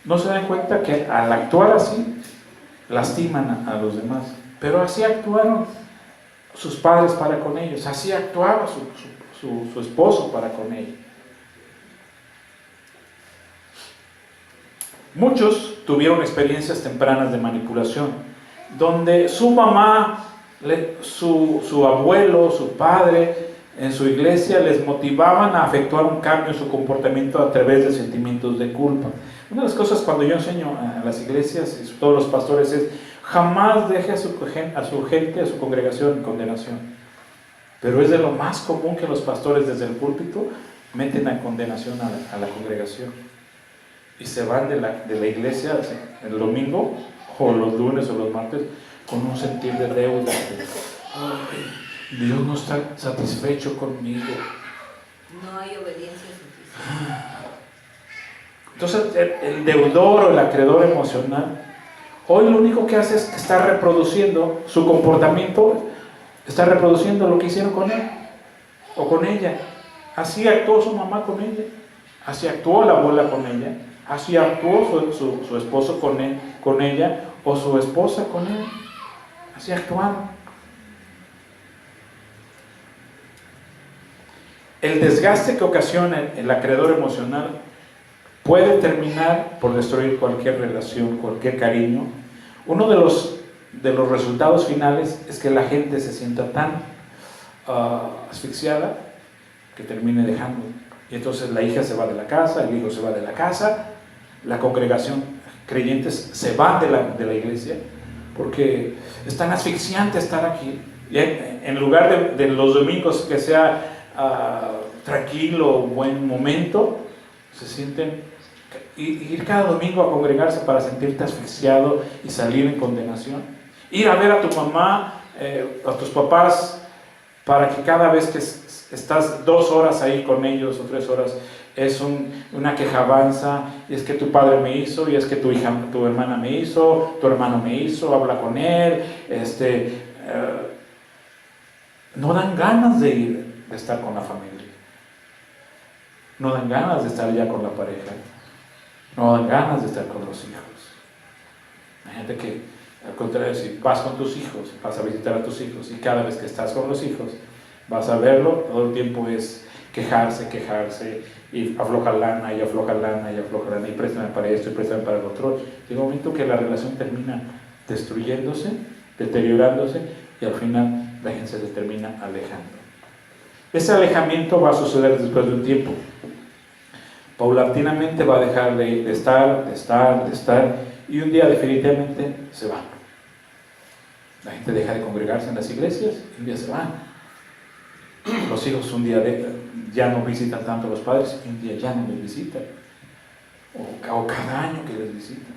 No se dan cuenta que al actuar así, lastiman a los demás. Pero así actuaron sus padres para con ellos, así actuaba su esposo para con ellos. Muchos tuvieron experiencias tempranas de manipulación, donde su mamá, su abuelo, su padre en su iglesia les motivaban a efectuar un cambio en su comportamiento a través de sentimientos de culpa. Una de las cosas cuando yo enseño a las iglesias y a todos los pastores es: jamás deje a su gente, a su congregación en condenación. Pero es de lo más común que los pastores desde el púlpito meten a condenación a la congregación y se van de la iglesia el domingo o los lunes o los martes con un sentir de deuda. Ay, Dios no está satisfecho conmigo. No hay obediencia suficiente. Entonces el deudor o el acreedor emocional hoy lo único que hace es que está reproduciendo su comportamiento, está reproduciendo lo que hicieron con él o con ella. Así actuó su mamá con ella, así actuó la abuela con ella, así actuó su esposo con ella o su esposa con él. Así actuaron. El desgaste que ocasiona el acreedor emocional puede terminar por destruir cualquier relación, cualquier cariño. Uno de los resultados finales es que la gente se sienta tan asfixiada que termine dejando. Y entonces la hija se va de la casa, el hijo se va de la casa, la congregación, creyentes se van de la iglesia porque es tan asfixiante estar aquí. Y en lugar de los domingos que sea tranquilo, buen momento, se sienten, ir cada domingo a congregarse para sentirte asfixiado y salir en condenación, ir a ver a tu mamá, a tus papás, para que cada vez que estás 2 horas ahí con ellos o 3 horas, es una quejabanza, y es que tu padre me hizo, y es que tu hermana me hizo, tu hermano me hizo, habla con él, no dan ganas de estar con la familia, no dan ganas de estar ya con la pareja, no dan ganas de estar con los hijos. Hay gente que, al contrario, si vas con tus hijos, vas a visitar a tus hijos, y cada vez que estás con los hijos, vas a verlo, todo el tiempo es quejarse, y afloja lana, y préstame para esto, y préstame para lo otro. Llega un momento que la relación termina destruyéndose, deteriorándose, y al final la gente se termina alejando. Ese alejamiento va a suceder después de un tiempo. Paulatinamente va a dejar de estar, y un día definitivamente se van. La gente deja de congregarse en las iglesias y un día se van. Los hijos un día ya no visitan tanto a los padres y un día ya no les visitan. O cada año que les visitan.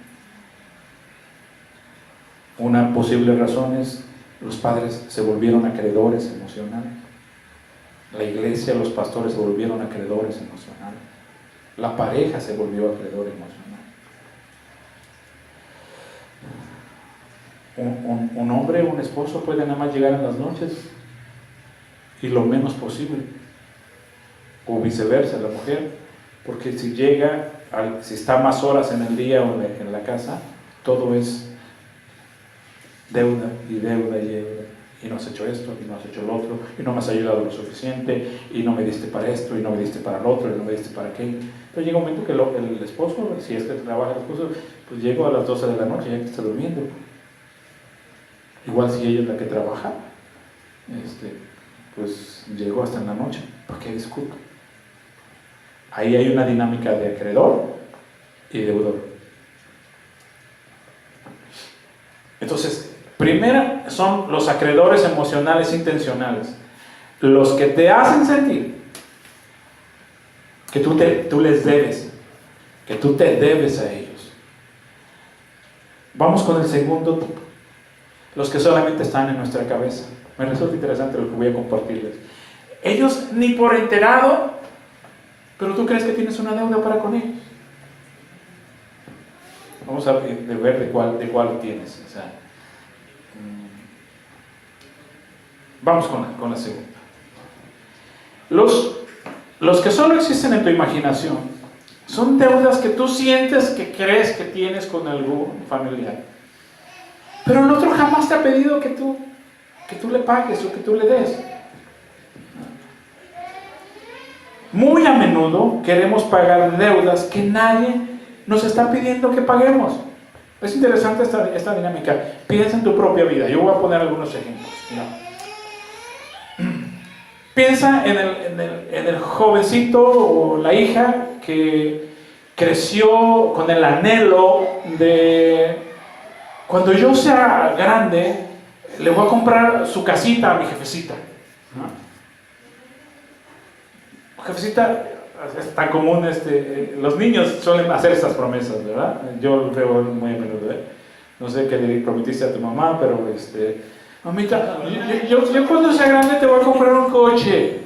Una posible razón es los padres se volvieron acreedores emocionales. La iglesia, los pastores se volvieron acreedores emocionales. La pareja se volvió acreedor emocional. Un hombre, un esposo puede nada más llegar en las noches y lo menos posible, o viceversa la mujer, porque si está más horas en el día o en la casa, todo es deuda y deuda y deuda. Y no has hecho esto, y no has hecho lo otro, y no me has ayudado lo suficiente, y no me diste para esto, y no me diste para lo otro, y no me diste para aquello. Entonces llega un momento que el esposo, si es que trabaja el esposo, pues llego a las 12 de la noche, ya que está durmiendo. Igual si ella es la que trabaja, pues llegó hasta en la noche, porque discuto. Ahí hay una dinámica de acreedor y deudor. Entonces, primero son los acreedores emocionales intencionales, los que te hacen sentir que tú les debes, que tú te debes a ellos. Vamos con el segundo tipo, los que solamente están en nuestra cabeza. Me resulta interesante lo que voy a compartirles. Ellos ni por enterado, pero tú crees que tienes una deuda para con ellos. Vamos a ver de cuál tienes. O sea, vamos con la segunda. Los que solo existen en tu imaginación son deudas que tú sientes que crees que tienes con algún familiar. Pero el otro jamás te ha pedido que tú le pagues o que tú le des. Muy a menudo queremos pagar deudas que nadie nos está pidiendo que paguemos. Es interesante esta dinámica. Piensa en tu propia vida. Yo voy a poner algunos ejemplos. Mira. Piensa en el jovencito o la hija que creció con el anhelo de: cuando yo sea grande, le voy a comprar su casita a mi jefecita. Jefecita, es tan común, los niños suelen hacer estas promesas, ¿verdad? Yo lo veo muy a menudo, ¿eh? No sé qué le prometiste a tu mamá, pero mamita, yo cuando sea grande te voy a comprar un coche.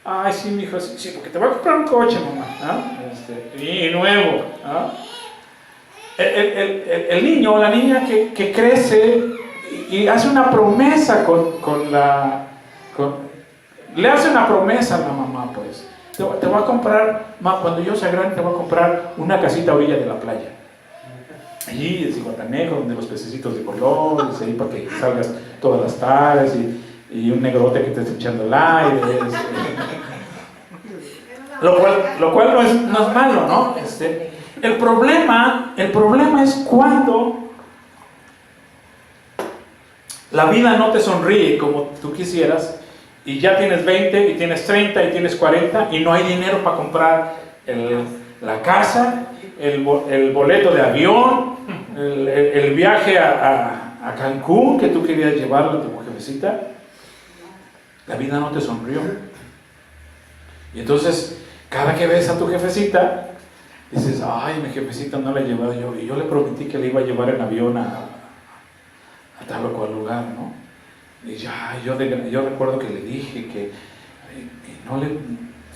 Ay, sí, mi hijo, sí, porque te voy a comprar un coche, mamá. Y nuevo. El niño o la niña que crece y hace una promesa le hace una promesa a la mamá, pues. Te voy a comprar, cuando yo sea grande, te voy a comprar una casita a orilla de la playa. Allí, en Cihuatanejo, donde los pececitos de colores, ahí para que salgas todas las tardes, y un negrote que te esté echando el aire. Lo cual no es malo, ¿no? El problema es cuando la vida no te sonríe como tú quisieras, y ya tienes 20, y tienes 30, y tienes 40, y no hay dinero para comprar la casa, el boleto de avión, el viaje a Cancún que tú querías llevarlo a tu jefecita. La vida no te sonrió. Y entonces, cada que ves a tu jefecita, dices: ay, mi jefecita no la he llevado yo, y yo le prometí que le iba a llevar en avión a tal o cual lugar, ¿no? Y ya, yo recuerdo que le dije que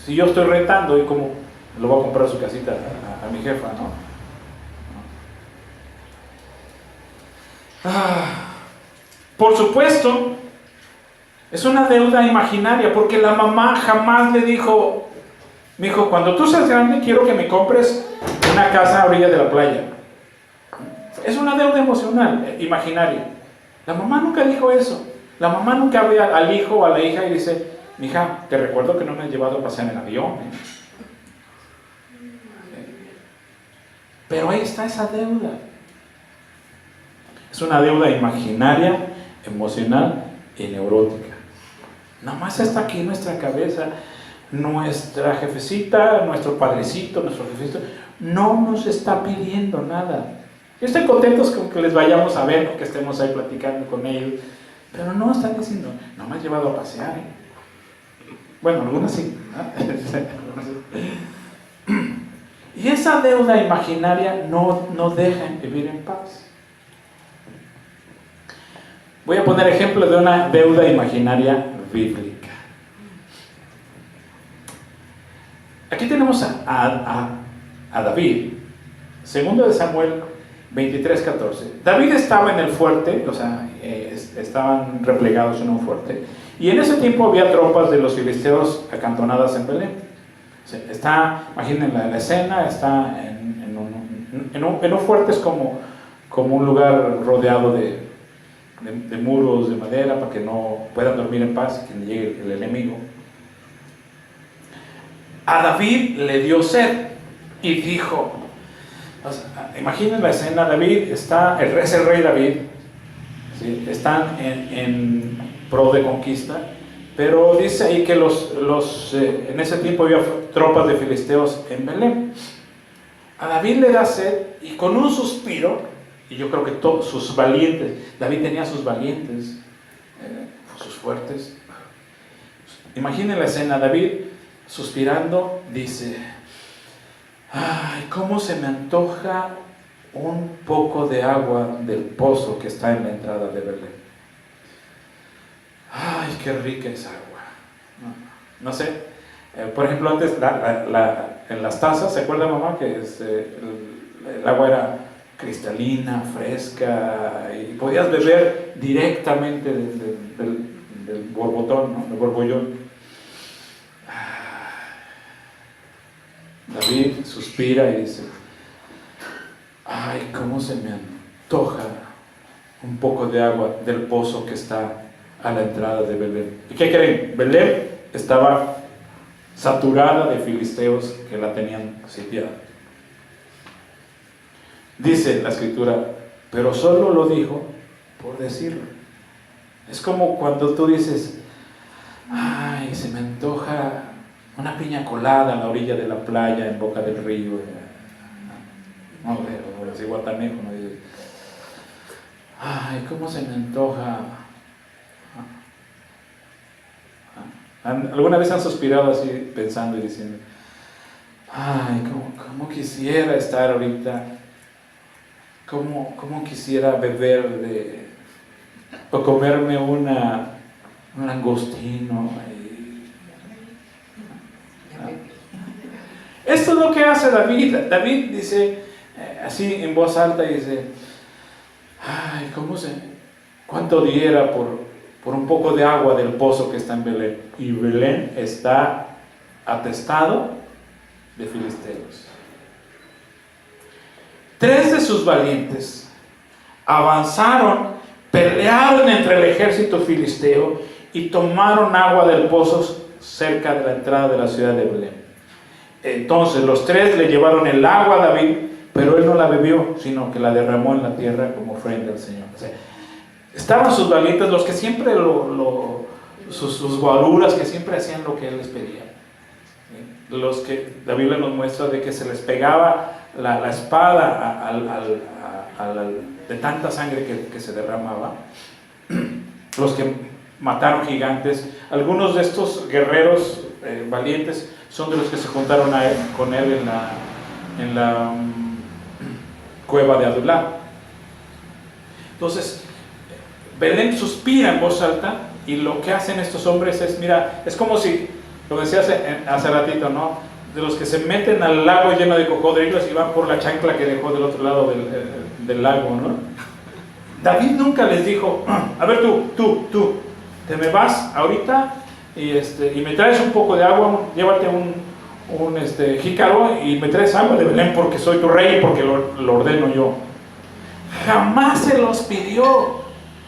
si yo estoy rentando, y como lo voy a comprar su casita a mi jefa, ¿no? Por supuesto, es una deuda imaginaria, porque la mamá jamás le dijo: mi hijo, cuando tú seas grande quiero que me compres una casa a orilla de la playa. Es una deuda emocional, imaginaria. La mamá nunca dijo eso. La mamá nunca ve al hijo o a la hija y dice: mija, te recuerdo que no me has llevado a pasear en el avión. Pero ahí está esa deuda. Es una deuda imaginaria, emocional y neurótica. Nada más está aquí en nuestra cabeza. Nuestra jefecita, nuestro padrecito, nuestro jefecito no nos está pidiendo nada. Yo estoy contento con que les vayamos a ver, que estemos ahí platicando con ellos, pero no están diciendo: no me has llevado a pasear. Bueno, algunas sí, ¿no? Y esa deuda imaginaria no deja vivir en paz. Voy a poner ejemplo de una deuda imaginaria bíblica. Aquí tenemos a David, 2 de Samuel 23:14. David estaba en el fuerte, o sea, estaban replegados en un fuerte, y en ese tiempo había tropas de los filisteos acantonadas en Belén. Imaginen la escena, está en un fuerte, es como un lugar rodeado de muros de madera para que no puedan dormir en paz, que llegue el enemigo. A David le dio sed y dijo, imaginen la escena, David es el rey David, ¿sí? Están en pro de conquista, Pero dice ahí que en ese tiempo había tropas de filisteos en Belén. A David le da sed y con un suspiro, y yo creo que todos sus valientes, David tenía sus valientes, sus fuertes. Imaginen la escena, David suspirando dice: ay, cómo se me antoja un poco de agua del pozo que está en la entrada de Belén. Ay, qué rica es agua. No sé, por ejemplo, antes en las tazas, ¿se acuerda, mamá? Que el agua era cristalina, fresca, y podías beber directamente del borbotón, ¿no? Del borbollón. David suspira y dice: ay, cómo se me antoja un poco de agua del pozo que está a la entrada de Belén. ¿Y qué creen? Belén estaba saturada de filisteos que la tenían sitiada. Dice la escritura, pero solo lo dijo por decirlo. Es como cuando tú dices: ay, se me antoja una piña colada en la orilla de la playa, en boca del río. No, pero es Guatanejo, ¿no? Ay, cómo se me antoja. ¿Alguna vez han suspirado así pensando y diciendo: ay, cómo quisiera estar ahorita, cómo quisiera beber o comerme un langostino? Esto es lo que hace David. David dice así en voz alta, dice: ay, cuánto diera por un poco de agua del pozo que está en Belén. Y Belén está atestado de filisteos. 3 de sus valientes avanzaron, pelearon entre el ejército filisteo y tomaron agua del pozo cerca de la entrada de la ciudad de Belén. Entonces los 3 le llevaron el agua a David, pero él no la bebió, sino que la derramó en la tierra como ofrenda al Señor. O sea, estaban sus valientes, los que siempre sus guaruras, que siempre hacían lo que él les pedía. Los que la Biblia nos muestra de que se les pegaba la espada de tanta sangre que se derramaba. Los que mataron gigantes. Algunos de estos guerreros valientes son de los que se juntaron con él en la cueva de Adulam. Entonces Belén suspira en voz alta, y lo que hacen estos hombres es, mira, es como si, lo decía hace ratito, ¿no? De los que se meten al lago lleno de cocodrilos y van por la chancla que dejó del otro lado del lago, ¿no? David nunca les dijo: a ver tú, te me vas ahorita y me traes un poco de agua, llévate un jícaro y me traes agua de Belén porque soy tu rey y porque lo ordeno yo. Jamás se los pidió.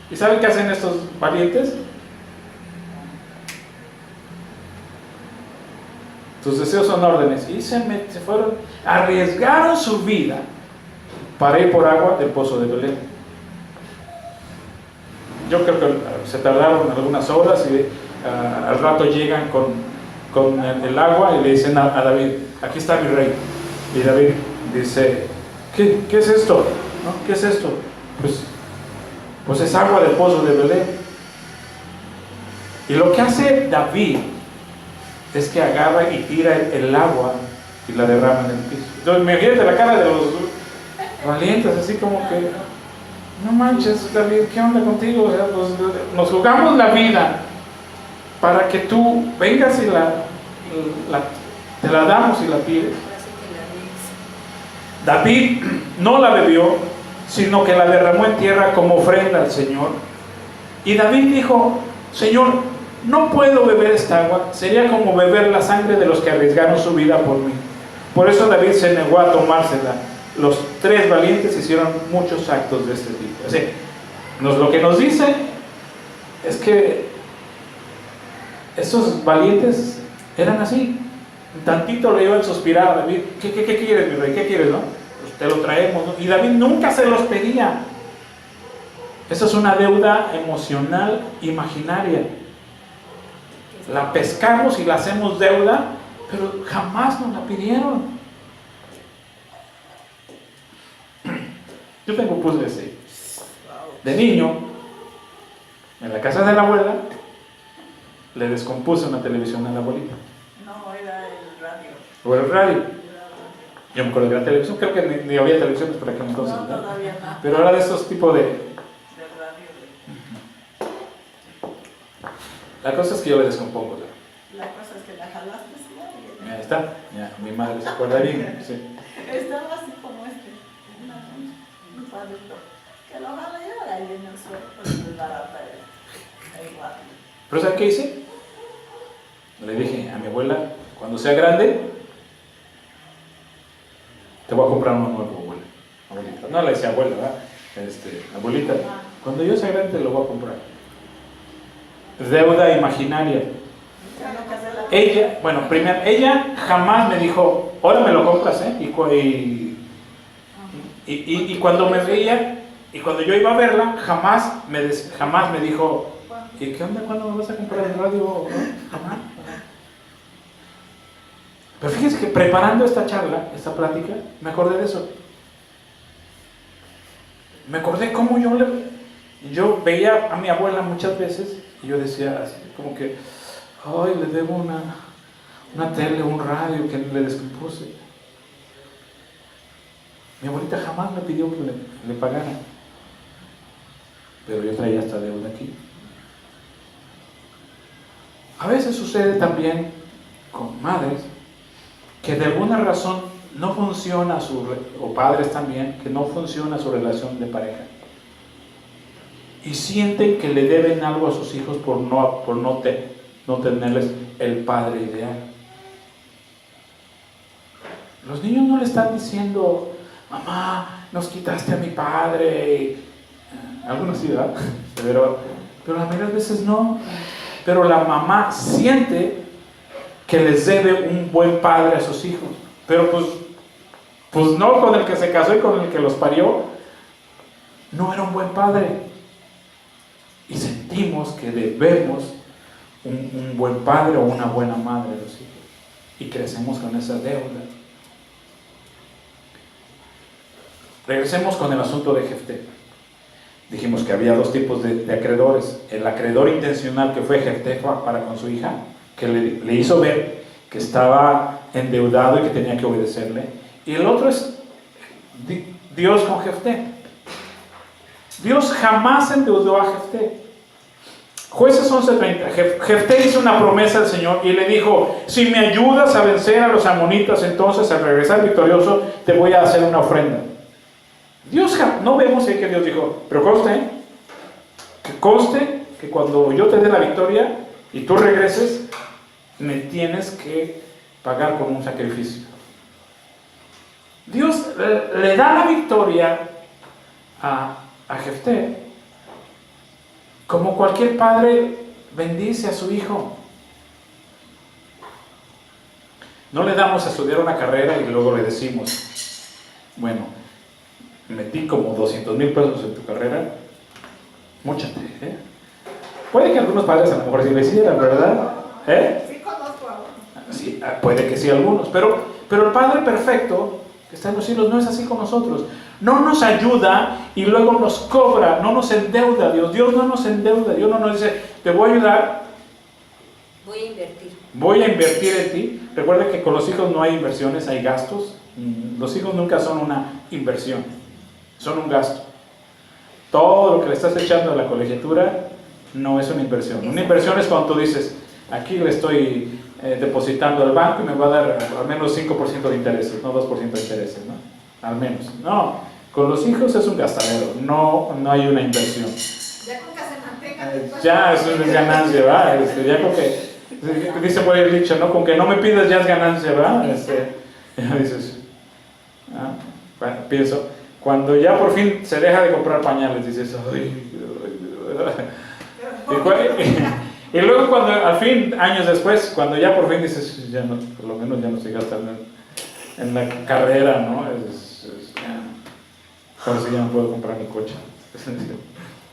¿Y saben qué hacen estos valientes? Sus deseos son órdenes. Y se fueron, arriesgaron su vida para ir por agua del pozo de Belén. Yo creo que se tardaron algunas horas y al rato llegan con el agua y le dicen a David: aquí está mi rey. Y David dice: ¿Qué es esto? ¿No? ¿Qué es esto? Pues es agua del pozo de Belén. Y lo que hace David es que agarra y tira el agua y la derrama en el piso. Entonces imagínate la cara de los valientes, así como que: no manches, David, ¿qué onda contigo? O sea, pues, nos jugamos la vida para que tú vengas y te la damos y la tires. David no la bebió, sino que la derramó en tierra como ofrenda al Señor. Y David dijo: Señor, no puedo beber esta agua, sería como beber la sangre de los que arriesgaron su vida por mí. Por eso David se negó a tomársela. Los 3 valientes hicieron muchos actos de este tipo. O sea, lo que nos dice es que esos valientes eran así. Un tantito le iban a suspirar a David: ¿Qué quieres, mi rey? ¿Qué quieres, no? Pues te lo traemos, ¿no? Y David nunca se los pedía. Esa es una deuda emocional imaginaria. la pescamos y la hacemos deuda, pero jamás nos la pidieron. Yo tengo puzzles así. De niño, en la casa de la abuela, le descompuse una televisión a la abuelita. No, era el radio. O el radio. Yo me acuerdo de la televisión, creo que ni había televisiones por aquel entonces. No, todavía no. Pero era de esos tipos de... Del radio. La cosa es que yo le descompongo. La cosa es que la jalaste, sí, ya. Ahí está, ya, mi madre se acuerda bien. Sí. Estaba así como un cuadrito. Que lo jala yo ahí en el suelo, pues es barata igual. Pero ¿sabes qué hice? Le dije a mi abuela, cuando sea grande, te voy a comprar uno nuevo, abuelita. No le decía abuela, ¿verdad? Abuelita, cuando yo sea grande te lo voy a comprar. Deuda imaginaria. Ella, bueno, primero, ella jamás me dijo, ahora me lo compras, ¿eh? Y cuando me veía, y cuando yo iba a verla, jamás me dijo, ¿y qué onda? ¿Cuándo me vas a comprar el radio? Jamás. Pero fíjense que preparando esta charla, esta plática, me acordé de eso. Me acordé cómo yo veía a mi abuela muchas veces y yo decía así, como que, ay, le debo una tele, un radio que le descompuse. Mi abuelita jamás me pidió que le pagara, pero yo traía esta deuda aquí. A veces sucede también con madres que de alguna razón no funciona o padres también, que no funciona su relación de pareja. Y sienten que le deben algo a sus hijos por no tenerles el padre ideal. Los niños no le están diciendo, mamá, nos quitaste a mi padre. Algunos sí, ¿verdad? Pero la mayoría de veces no. Pero la mamá siente que les debe un buen padre a sus hijos. Pero pues no, con el que se casó y con el que los parió, no era un buen padre. Y sentimos que debemos un buen padre o una buena madre a los hijos. Y crecemos con esa deuda. Regresemos con el asunto de Jefté. Dijimos que había dos tipos de acreedores. El acreedor intencional, que fue Jefté para con su hija, que le hizo ver que estaba endeudado y que tenía que obedecerle. Y el otro es Dios con Jefté. Dios jamás endeudó a Jefté. Jueces 11:30. Jefté hizo una promesa al Señor y le dijo, si me ayudas a vencer a los amonitas, entonces al regresar victorioso te voy a hacer una ofrenda. Dios, no vemos ahí que Dios dijo, pero conste que cuando yo te dé la victoria y tú regreses, me tienes que pagar con un sacrificio. Dios le da la victoria a Jefté, como cualquier padre bendice a su hijo. No le damos a estudiar una carrera y luego le decimos, bueno, metí como 200,000 pesos en tu carrera, móchate, ¿eh? Puede que algunos padres a lo mejor sí lo hicieran, ¿verdad? Sí conozco a uno. Sí, puede que sí algunos, pero el Padre perfecto que está en los cielos no es así con nosotros. No nos ayuda y luego nos cobra, no nos endeuda Dios. Dios no nos endeuda, Dios no nos dice, te voy a ayudar, voy a invertir en ti. Recuerda que con los hijos no hay inversiones, hay gastos. Los hijos nunca son una inversión, son un gasto. Todo lo que le estás echando a la colegiatura no es una inversión. Una inversión es cuando tú dices, aquí le estoy depositando al banco y me va a dar al menos 5% de intereses, no 2% de intereses, ¿no? Al menos. No, con los hijos es un gastadero, no hay una inversión. Ya con que se mantenga. Ya eso es ganancia, ¿verdad? Ya con que, dice por ahí el dicho, ¿no? Con que no me pidas ya es ganancia, ¿verdad? Ya dices, bueno, pienso, cuando ya por fin se deja de comprar pañales, dices, ay, y luego cuando al fin, años después, cuando ya por fin dices, ya no, por lo menos ya no estoy gastando en la carrera, ¿no? Ahora sí ya no puedo comprar mi coche.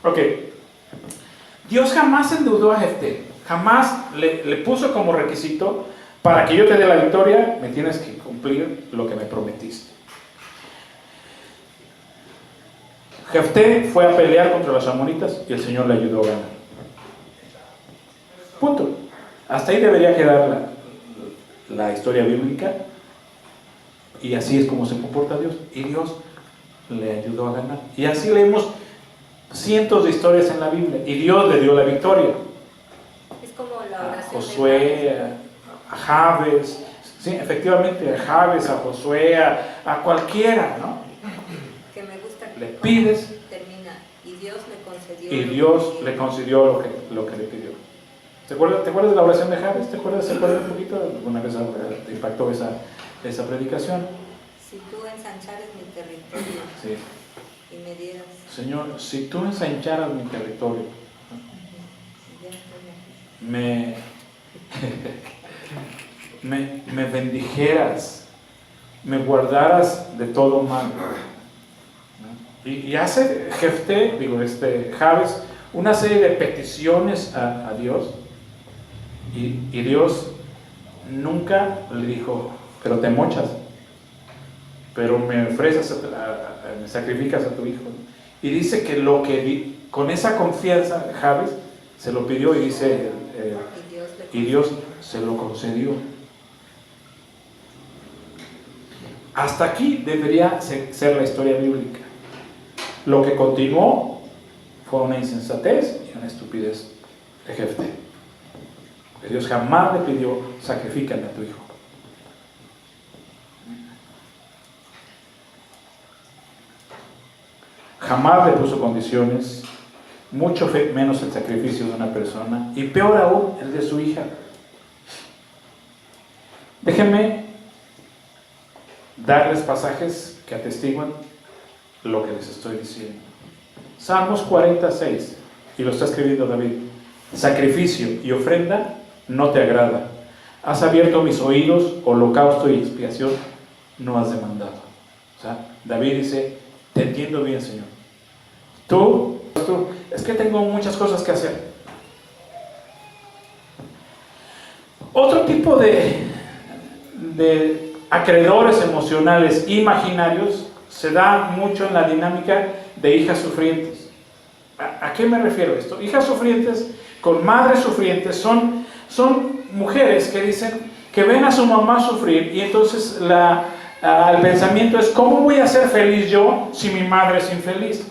Ok. Dios jamás endeudó a Jefté. Jamás le puso como requisito: para que yo te dé la victoria, me tienes que cumplir lo que me prometiste. Jefté fue a pelear contra los amonitas y el Señor le ayudó a ganar. Punto. Hasta ahí debería quedar la historia bíblica, y así es como se comporta Dios, y Dios le ayudó a ganar. Y así leemos cientos de historias en la Biblia, y Dios le dio la victoria. Es como la A oración Josué, a Jabes, sí, efectivamente, a Jabes, a Josué, a cualquiera, ¿no? que me gusta que Le pides termina, y Dios le concedió y Dios le concedió lo que le pidió. ¿Te acuerdas de la oración de Jabes? ¿Se acuerdas un poquito? ¿Alguna vez te impactó esa predicación? Si tú ensanchares mi territorio Sí. y me dieras, Señor, si tú ensancharas mi territorio, ya estoy aquí. me bendijeras, me guardaras de todo mal. ¿No? Y hace Jefté, Jabes, una serie de peticiones a Dios, y Dios nunca le dijo: pero te mochas, pero me ofreces, me sacrificas a tu hijo. Y dice que con esa confianza Jabes se lo pidió, y dice, y Dios se lo concedió. Hasta aquí debería ser la historia bíblica. Lo que continuó fue una insensatez y una estupidez de Jefté. Porque Dios jamás le pidió: sacrifícale a tu hijo. Jamás le puso condiciones, mucho menos el sacrificio de una persona, y peor aún el de su hija. Déjenme darles pasajes que atestiguan lo que les estoy diciendo. Salmos 46, y lo está escribiendo David: sacrificio y ofrenda no te agrada. Has abierto mis oídos, holocausto y expiación no has demandado. O sea, David dice: te entiendo bien, Señor. Tú, es que tengo muchas cosas que hacer. Otro tipo de acreedores emocionales imaginarios se da mucho en la dinámica de hijas sufrientes. ¿A qué me refiero esto? Hijas sufrientes con madres sufrientes son mujeres que dicen que ven a su mamá sufrir, y entonces el pensamiento es: ¿cómo voy a ser feliz yo si mi madre es infeliz?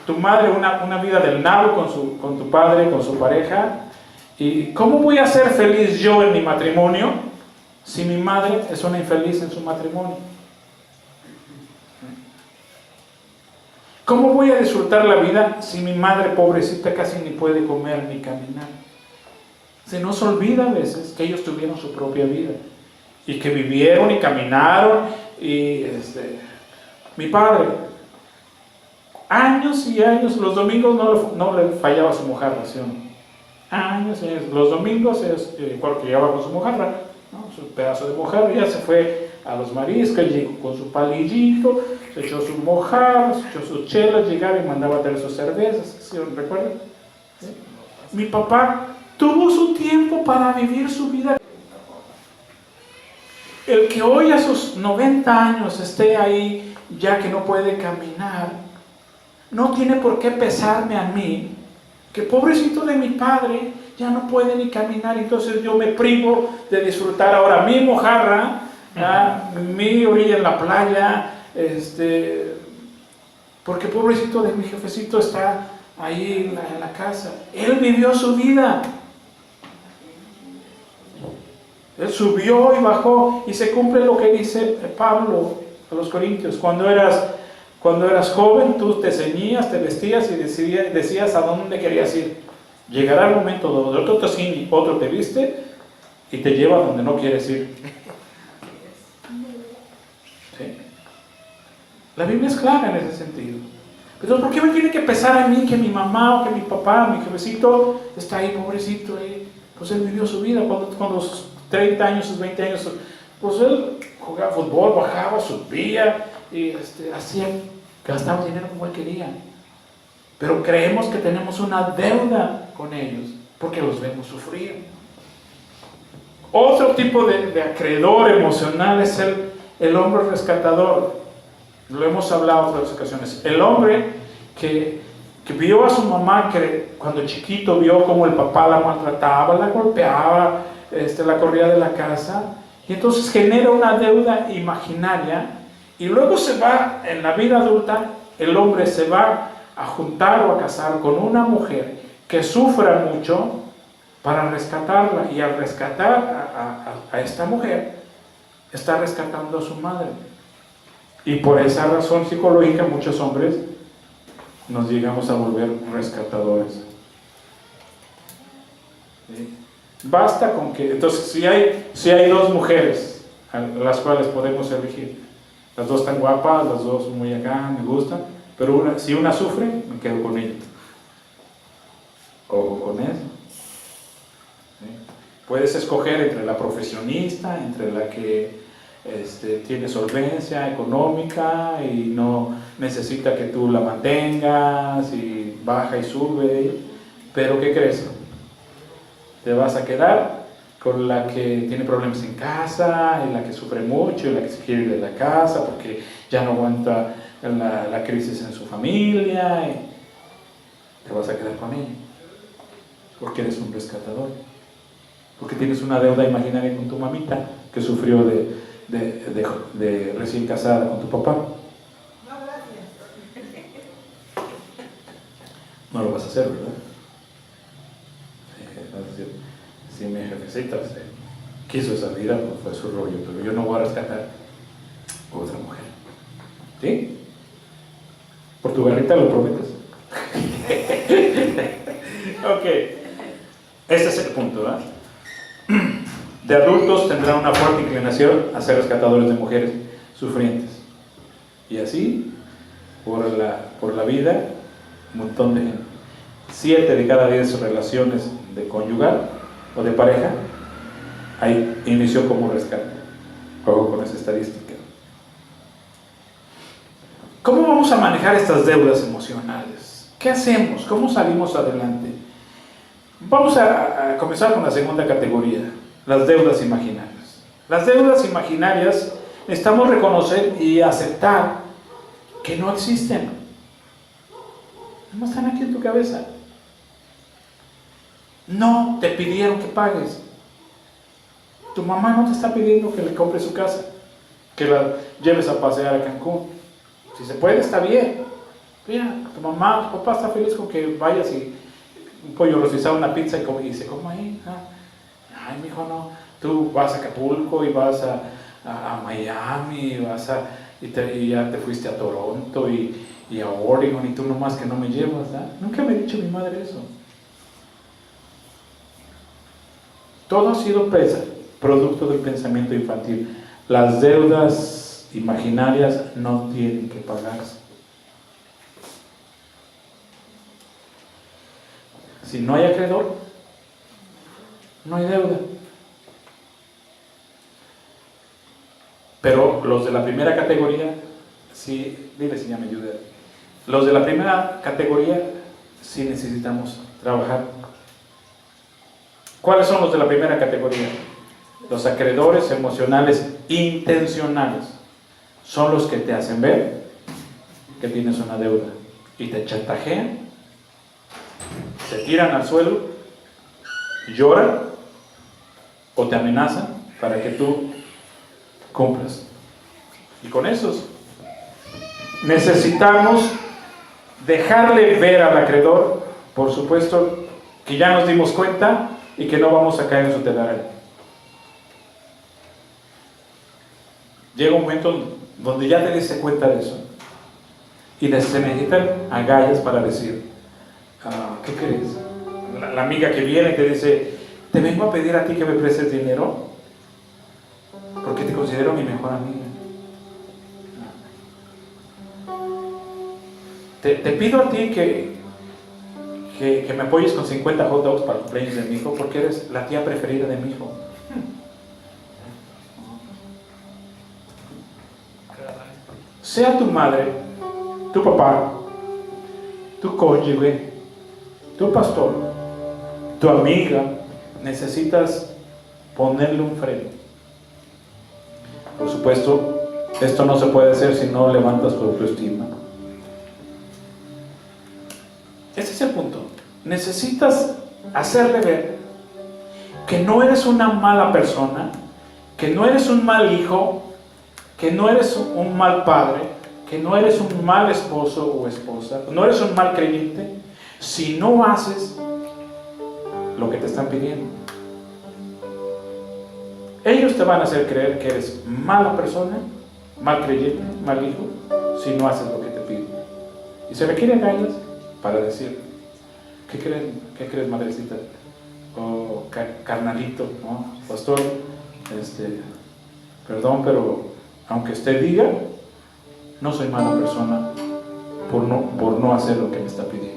Tu madre, una vida del nabo con tu padre, con su pareja. ¿Y cómo voy a ser feliz yo en mi matrimonio si mi madre es una infeliz en su matrimonio? ¿Cómo voy a disfrutar la vida si mi madre, pobrecita, casi ni puede comer ni caminar? Se nos olvida a veces que ellos tuvieron su propia vida y que vivieron y caminaron. Y mi padre, años y años, los domingos no le fallaba su mojarra, ¿sí o no? Años y años, los domingos que llegaba con su mojarra, ¿no? Su pedazo de mojarra, ya se fue a los mariscos, llegó con su palillito, se echó su mojarra, se echó sus chelas, llegaba y mandaba a traer sus cervezas, ¿sí? ¿Recuerdan? ¿Sí? Mi papá tuvo su tiempo para vivir su vida. El que hoy a sus 90 años esté ahí, ya que no puede caminar, no tiene por qué pesarme a mí, que pobrecito de mi padre, ya no puede ni caminar, entonces yo me privo de disfrutar ahora mi mojarra, mi orilla en la playa, porque pobrecito de mi jefecito está ahí en la casa. Él vivió su vida. Él subió y bajó, y se cumple lo que dice Pablo a los Corintios: cuando eras joven, tú te ceñías, te vestías y decías a dónde querías ir. Llegará el momento donde otro te ciñe, otro te viste y te lleva donde no quieres ir. ¿Sí? La Biblia es clara en ese sentido. Pero ¿por qué me tiene que pesar a mí que mi mamá o que mi papá, mi jefecito está ahí, pobrecito? Pues él vivió su vida cuando sus 30 años, sus 20 años, pues él jugaba fútbol, bajaba, subía y gastaba el dinero como él quería. Pero creemos que tenemos una deuda con ellos porque los vemos sufrir. Otro tipo de acreedor emocional es el hombre rescatador. Lo hemos hablado en otras ocasiones. El hombre que vio a su mamá, que cuando chiquito vio cómo el papá la maltrataba, la golpeaba, la corría de la casa, y entonces genera una deuda imaginaria, y luego se va, en la vida adulta, el hombre se va a juntar o a casar con una mujer que sufra mucho para rescatarla, y al rescatar a esta mujer, está rescatando a su madre. Y por esa razón psicológica muchos hombres nos llegamos a volver rescatadores. ¿Sí? Basta con que, entonces si hay dos mujeres a las cuales podemos elegir, las dos están guapas, las dos muy acá, me gustan, pero si una sufre, me quedo con ella. Ojo con eso. ¿Sí? Puedes escoger entre la profesionista, entre la que tiene solvencia económica y no necesita que tú la mantengas y baja y sube, pero ¿qué crees? Te vas a quedar con la que tiene problemas en casa, y la que sufre mucho, y la que se quiere ir de la casa porque ya no aguanta la crisis en su familia, y te vas a quedar con ella porque eres un rescatador, porque tienes una deuda imaginaria con tu mamita que sufrió de recién casada con tu papá. No, gracias. No lo vas a hacer, ¿verdad? Vas a decir, si mi jefecita quiso esa vida, pues fue su rollo, pero yo no voy a rescatar a otra mujer. ¿Sí? ¿Por tu garrita lo prometes? Ok. Este es el punto, ¿verdad? De adultos tendrán una fuerte inclinación a ser rescatadores de mujeres sufrientes. Y así, por la vida, un montón de gente. 7 de cada 10 relaciones de conyugal o de pareja inició como rescate. Juego con esa estadística. ¿Cómo vamos a manejar estas deudas emocionales? ¿Qué hacemos? ¿Cómo salimos adelante? Vamos a comenzar con la segunda categoría, las deudas imaginarias. Las deudas imaginarias necesitamos reconocer y aceptar que no existen. No están aquí en tu cabeza. No te pidieron que pagues. Tu mamá no te está pidiendo que le compres su casa, que la lleves a pasear a Cancún. Si se puede, está bien. Mira, tu mamá, tu papá está feliz con que vayas y un pollo rostizado, una pizza y se come ahí. Ay, mijo, no. Tú vas a Acapulco y vas a Miami y ya te fuiste a Toronto y a Oregon, y tú nomás que no me llevas, ¿verdad? Nunca me ha dicho mi madre eso. Todo ha sido producto del pensamiento infantil. Las deudas imaginarias no tienen que pagarse. Si no hay acreedor, no hay deuda. Pero los de la primera categoría, sí, dile si ya me ayuda. Los de la primera categoría, sí necesitamos trabajar. ¿Cuáles son los de la primera categoría? Los acreedores emocionales intencionales. Son los que te hacen ver que tienes una deuda y te chantajean, te tiran al suelo, lloran o te amenazan para que tú cumplas. Y con esos necesitamos dejarle ver al acreedor, por supuesto, que ya nos dimos cuenta y que no vamos a caer en su telaraña. Llega un momento donde ya te diste cuenta de eso y se necesitan agallas para decir, ¿qué crees? La amiga que viene y te dice, te vengo a pedir a ti que me prestes dinero porque te considero mi mejor amiga. Te pido a ti que me apoyes con 50 hot dogs para el cumpleaños de mi hijo porque eres la tía preferida de mi hijo. Sea tu madre, tu papá, tu cónyuge, tu pastor, tu amiga, necesitas ponerle un freno. Por supuesto, esto no se puede hacer si no levantas tu autoestima. Ese es el punto. Necesitas hacerle ver que no eres una mala persona, que no eres un mal hijo, que no eres un mal padre, que no eres un mal esposo o esposa, no eres un mal creyente, si no haces lo que te están pidiendo. Ellos te van a hacer creer que eres mala persona, mal creyente, mal hijo, si no haces lo que te piden. Y se requieren gallas para decir, ¿qué crees, madrecita? O carnalito, ¿no? Pastor, perdón, pero aunque usted diga, no soy mala persona por no hacer lo que me está pidiendo.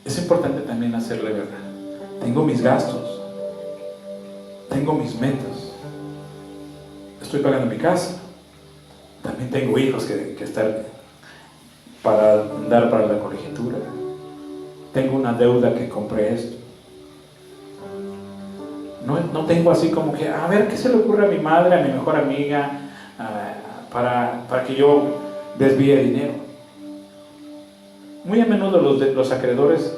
Es importante también hacerle verdad. Tengo mis gastos, tengo mis metas, estoy pagando mi casa, también tengo hijos que estar para dar para la colegiatura, tengo una deuda que compré esto. No tengo así como que, a ver, ¿qué se le ocurre a mi madre, a mi mejor amiga, para que yo desvíe dinero? Muy a menudo los acreedores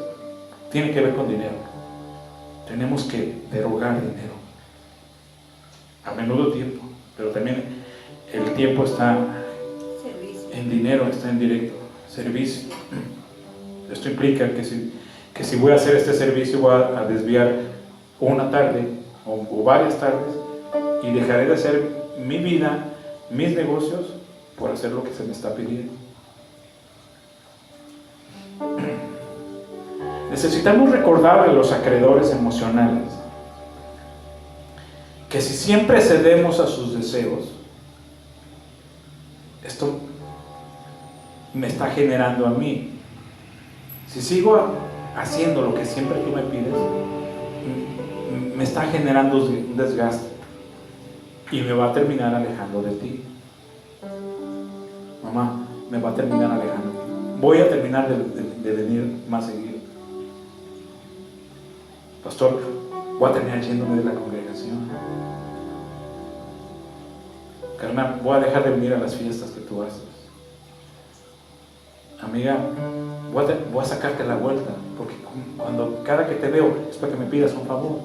tienen que ver con dinero. Tenemos que derogar dinero. A menudo tiempo, pero también el tiempo está en dinero, está en directo, servicio. Esto implica que si voy a hacer este servicio voy a desviar una tarde o varias tardes y dejaré de hacer mi vida, mis negocios por hacer lo que se me está pidiendo. Necesitamos recordar a los acreedores emocionales que si siempre cedemos a sus deseos, esto me está generando a mí. Si sigo haciendo lo que siempre tú me pides, me está generando un desgaste y me va a terminar alejando de ti. Mamá, me va a terminar alejando. Voy a terminar de venir más seguido. Pastor, voy a terminar yéndome de la congregación. Carnal, voy a dejar de venir a las fiestas que tú haces. Amiga, voy a sacarte la vuelta, porque cada que te veo es para que me pidas un favor.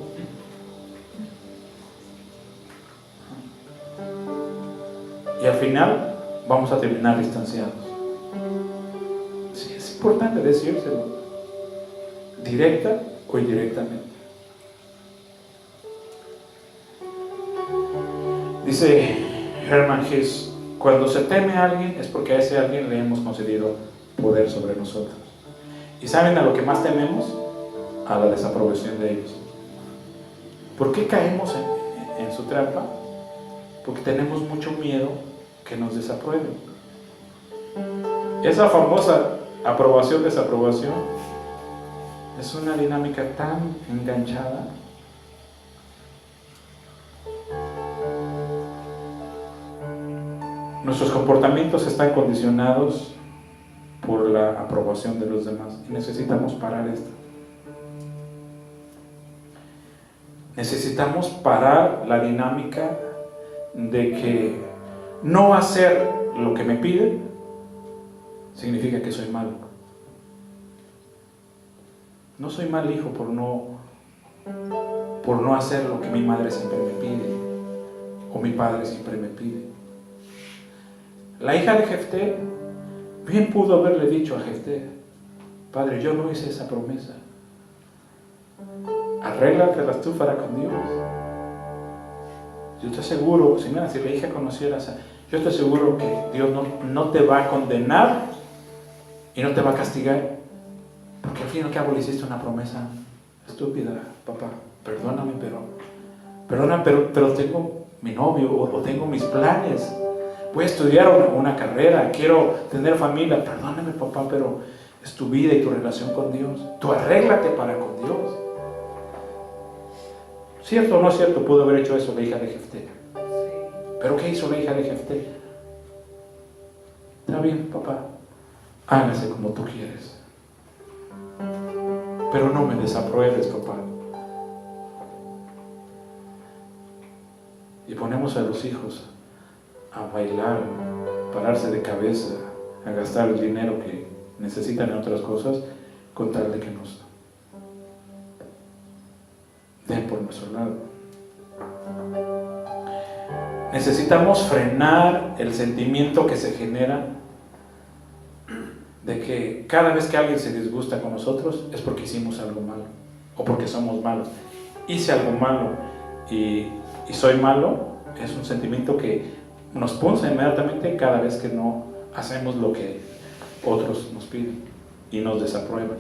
Y al final vamos a terminar distanciados. Sí, es importante decírselo, directa o indirectamente. Dice Hermann Hesse, cuando se teme a alguien es porque a ese alguien le hemos concedido poder sobre nosotros. ¿Y saben a lo que más tememos? A la desaprobación de ellos. ¿Por qué caemos en su trampa? Porque tenemos mucho miedo que nos desaprueben. Esa famosa aprobación-desaprobación es una dinámica tan enganchada. Nuestros comportamientos están condicionados por la aprobación de los demás y necesitamos parar esto. Necesitamos parar la dinámica de que no hacer lo que me piden significa que soy malo. No soy mal hijo por no hacer lo que mi madre siempre me pide o mi padre siempre me pide. La hija de Jefté bien pudo haberle dicho a Jefté: Padre, yo no hice esa promesa. Arréglatelas tú para con Dios. Yo te aseguro, si la hija conociera, yo te aseguro que Dios no te va a condenar y no te va a castigar, porque al fin y al cabo le hiciste una promesa estúpida. Papá, perdóname, pero tengo mi novio o tengo mis planes. Voy a estudiar una carrera, quiero tener familia. Perdóname, papá, pero es tu vida y tu relación con Dios. Tú arréglate para con Dios. ¿Cierto o no cierto? Pudo haber hecho eso la hija de Jefté. ¿Pero qué hizo la hija de Jefté? Está bien, papá, hágase como tú quieres. Pero no me desapruebes, papá. Y ponemos a los hijos a bailar, pararse de cabeza, a gastar el dinero que necesitan en otras cosas, con tal de que nos den por nuestro lado. Necesitamos frenar el sentimiento que se genera de que cada vez que alguien se disgusta con nosotros es porque hicimos algo malo o porque somos malos. Hice algo malo y soy malo, es un sentimiento que nos punza inmediatamente cada vez que no hacemos lo que otros nos piden y nos desaprueban.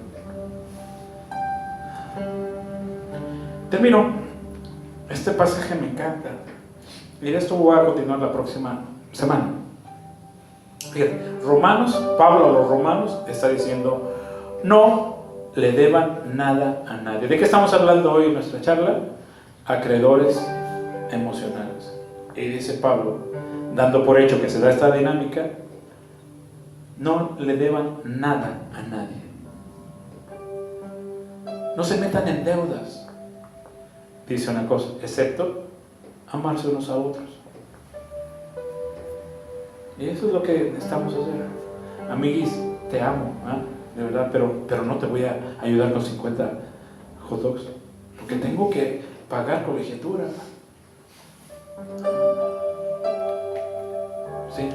Termino. Este pasaje me encanta y de esto voy a continuar la próxima semana. Fíjate, Pablo a los romanos está diciendo: no le deban nada a nadie. ¿De qué estamos hablando hoy en nuestra charla? Acreedores emocionales. Y dice Pablo, dando por hecho que se da esta dinámica, no le deban nada a nadie. No se metan en deudas. Dice una cosa, excepto amarse unos a otros. Y eso es lo que necesitamos hacer. Amiguis, te amo, de verdad, pero no te voy a ayudar con 50 hot dogs, porque tengo que pagar colegiatura. Sí.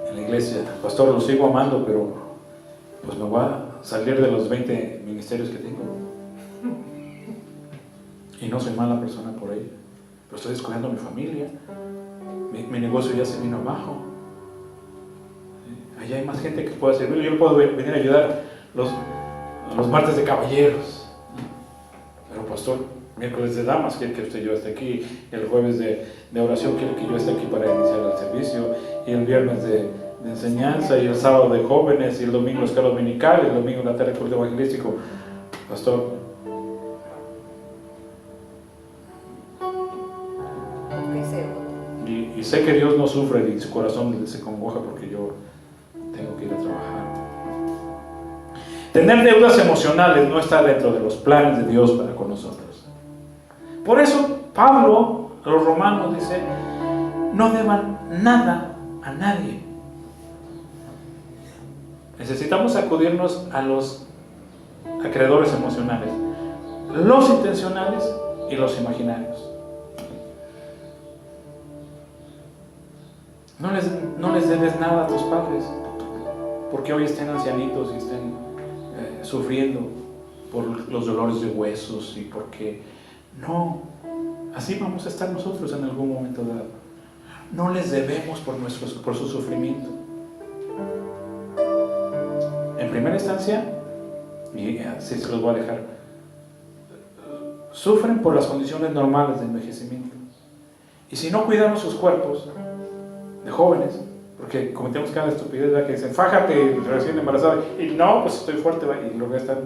En la iglesia, pastor, lo sigo amando, pero pues me voy a salir de los 20 ministerios que tengo. Y no soy mala persona por ello, pero estoy descuidando a mi familia. Mi negocio ya se vino abajo. Allá hay más gente que puede servir. Yo puedo venir a ayudar los martes de caballeros, pero pastor, miércoles de damas quiere que yo esté aquí, el jueves de oración quiere que yo esté aquí para iniciar el servicio, y el viernes de enseñanza, y el sábado de jóvenes, y el domingo escuela dominical, y el domingo la tarde culto evangelístico. Pastor, y sé que Dios no sufre y su corazón se congoja porque yo tengo que ir a trabajar. Tener deudas emocionales no está dentro de los planes de Dios para con nosotros. Por eso Pablo a los romanos dice: no deban nada a nadie. Necesitamos acudirnos a los acreedores emocionales, los intencionales y los imaginarios. No les debes nada a tus padres porque hoy estén ancianitos y estén sufriendo por los dolores de huesos, y porque no, así vamos a estar nosotros en algún momento dado. No les debemos por su sufrimiento. En primera instancia, y así se los voy a dejar, sufren por las condiciones normales de envejecimiento. Y si no cuidamos sus cuerpos de jóvenes, porque cometemos cada estupidez, ¿verdad? Que dicen: fájate recién embarazada, y no, pues estoy fuerte, ¿verdad? Y luego están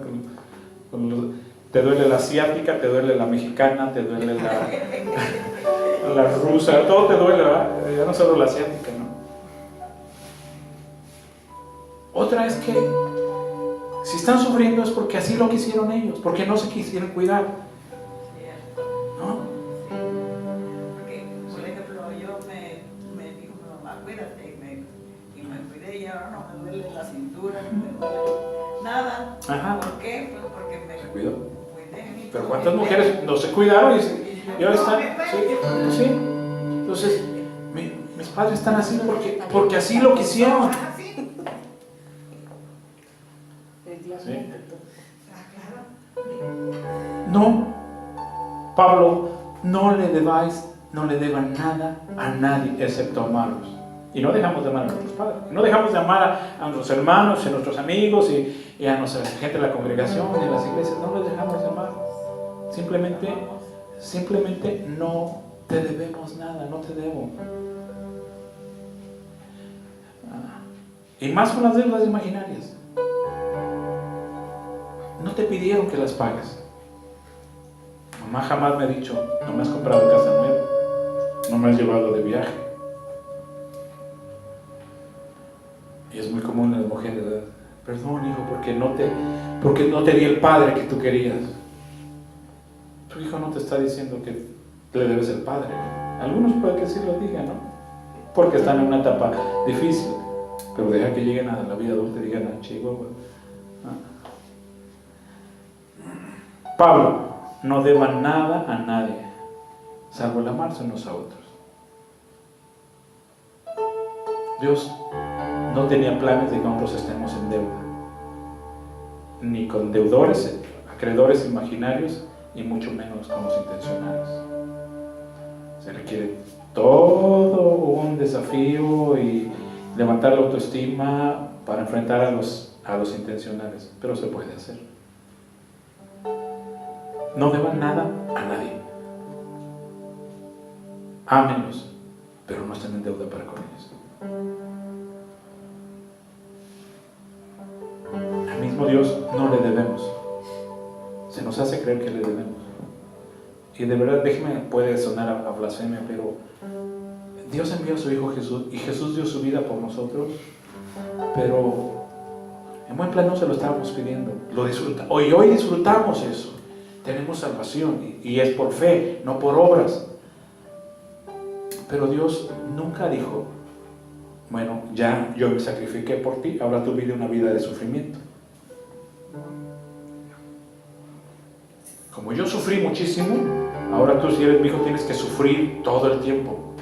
te duele la asiática, te duele la mexicana, te duele la rusa, todo te duele, ¿verdad? Ya no solo la asiática, ¿no? Otra es que si están sufriendo es porque así lo quisieron ellos, porque no se quisieron cuidar, ¿no? Porque, por ejemplo, yo me dijo mi mamá: cuídate, y me cuidé, y ahora no me duele la cintura, no me duele nada. Ajá. ¿Por qué? Pues porque me cuidó. cuidé. Pero ¿cuántas mujeres no se cuidaron y ahora están? Sí. Entonces, mis padres están así porque así lo quisieron. ¿Sí? No, Pablo, no le deban nada a nadie excepto amarlos. Y no dejamos de amar a nuestros padres, no dejamos de amar a nuestros hermanos, a nuestros amigos y a nuestra gente de la congregación y de las iglesias. No los dejamos de amar. Simplemente no te debemos nada, no te debo. Y más con las deudas imaginarias. No te pidieron que las pagues. mamá jamás me ha dicho, no me has comprado casa nueva, no me has llevado de viaje. Y es muy común en las mujeres, ¿verdad? Perdón, hijo, porque no te di el padre que tú querías. Tu hijo no te está diciendo que le debes el padre. Algunos puede que sí lo digan, ¿no? Porque están en una etapa difícil. Pero deja que lleguen a la vida adulta y digan, Chihuahua. Pablo, no deban nada a nadie, salvo el amarse unos a otros. Dios no tenía planes de que nosotros estemos en deuda, ni con deudores, acreedores imaginarios, y mucho menos con los intencionales. Se requiere todo un desafío y levantar la autoestima para enfrentar a los intencionales, pero se puede hacer. No deban nada a nadie. Ámenlos, pero no estén en deuda para con ellos. Al mismo Dios no le debemos. Se nos hace creer que le debemos. Y de verdad, déjeme, puede sonar a blasfemia, pero Dios envió a su Hijo Jesús, y Jesús dio su vida por nosotros, pero en buen plan no se lo estábamos pidiendo. Hoy disfrutamos eso. Tenemos salvación, y es por fe, no por obras. Pero Dios nunca dijo, bueno, ya yo me sacrifiqué por ti, ahora tú vive una vida de sufrimiento. Como yo sufrí muchísimo, ahora tú, si eres mi hijo, tienes que sufrir todo el tiempo.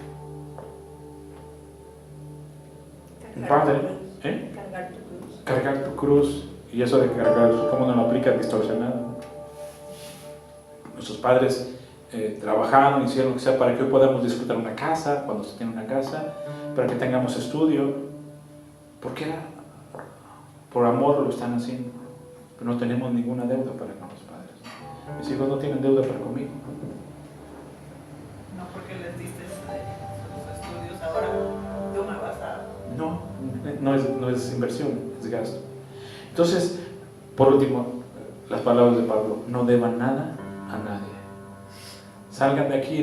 Un padre, Cargar tu cruz. cargar tu cruz, y eso de cargar, ¿cómo no lo aplica distorsionado? Nuestros padres trabajaron, hicieron lo que sea para que hoy podamos disfrutar una casa, cuando se tiene una casa, para que tengamos estudio. ¿Por qué? Por amor lo están haciendo, pero no tenemos ninguna deuda para con los padres. Mis hijos no tienen deuda para conmigo. No porque les diste sus estudios, ahora tú me vas a... No es inversión, es gasto. Entonces, por último, las palabras de Pablo, no deban nada a nadie. Salgan de aquí.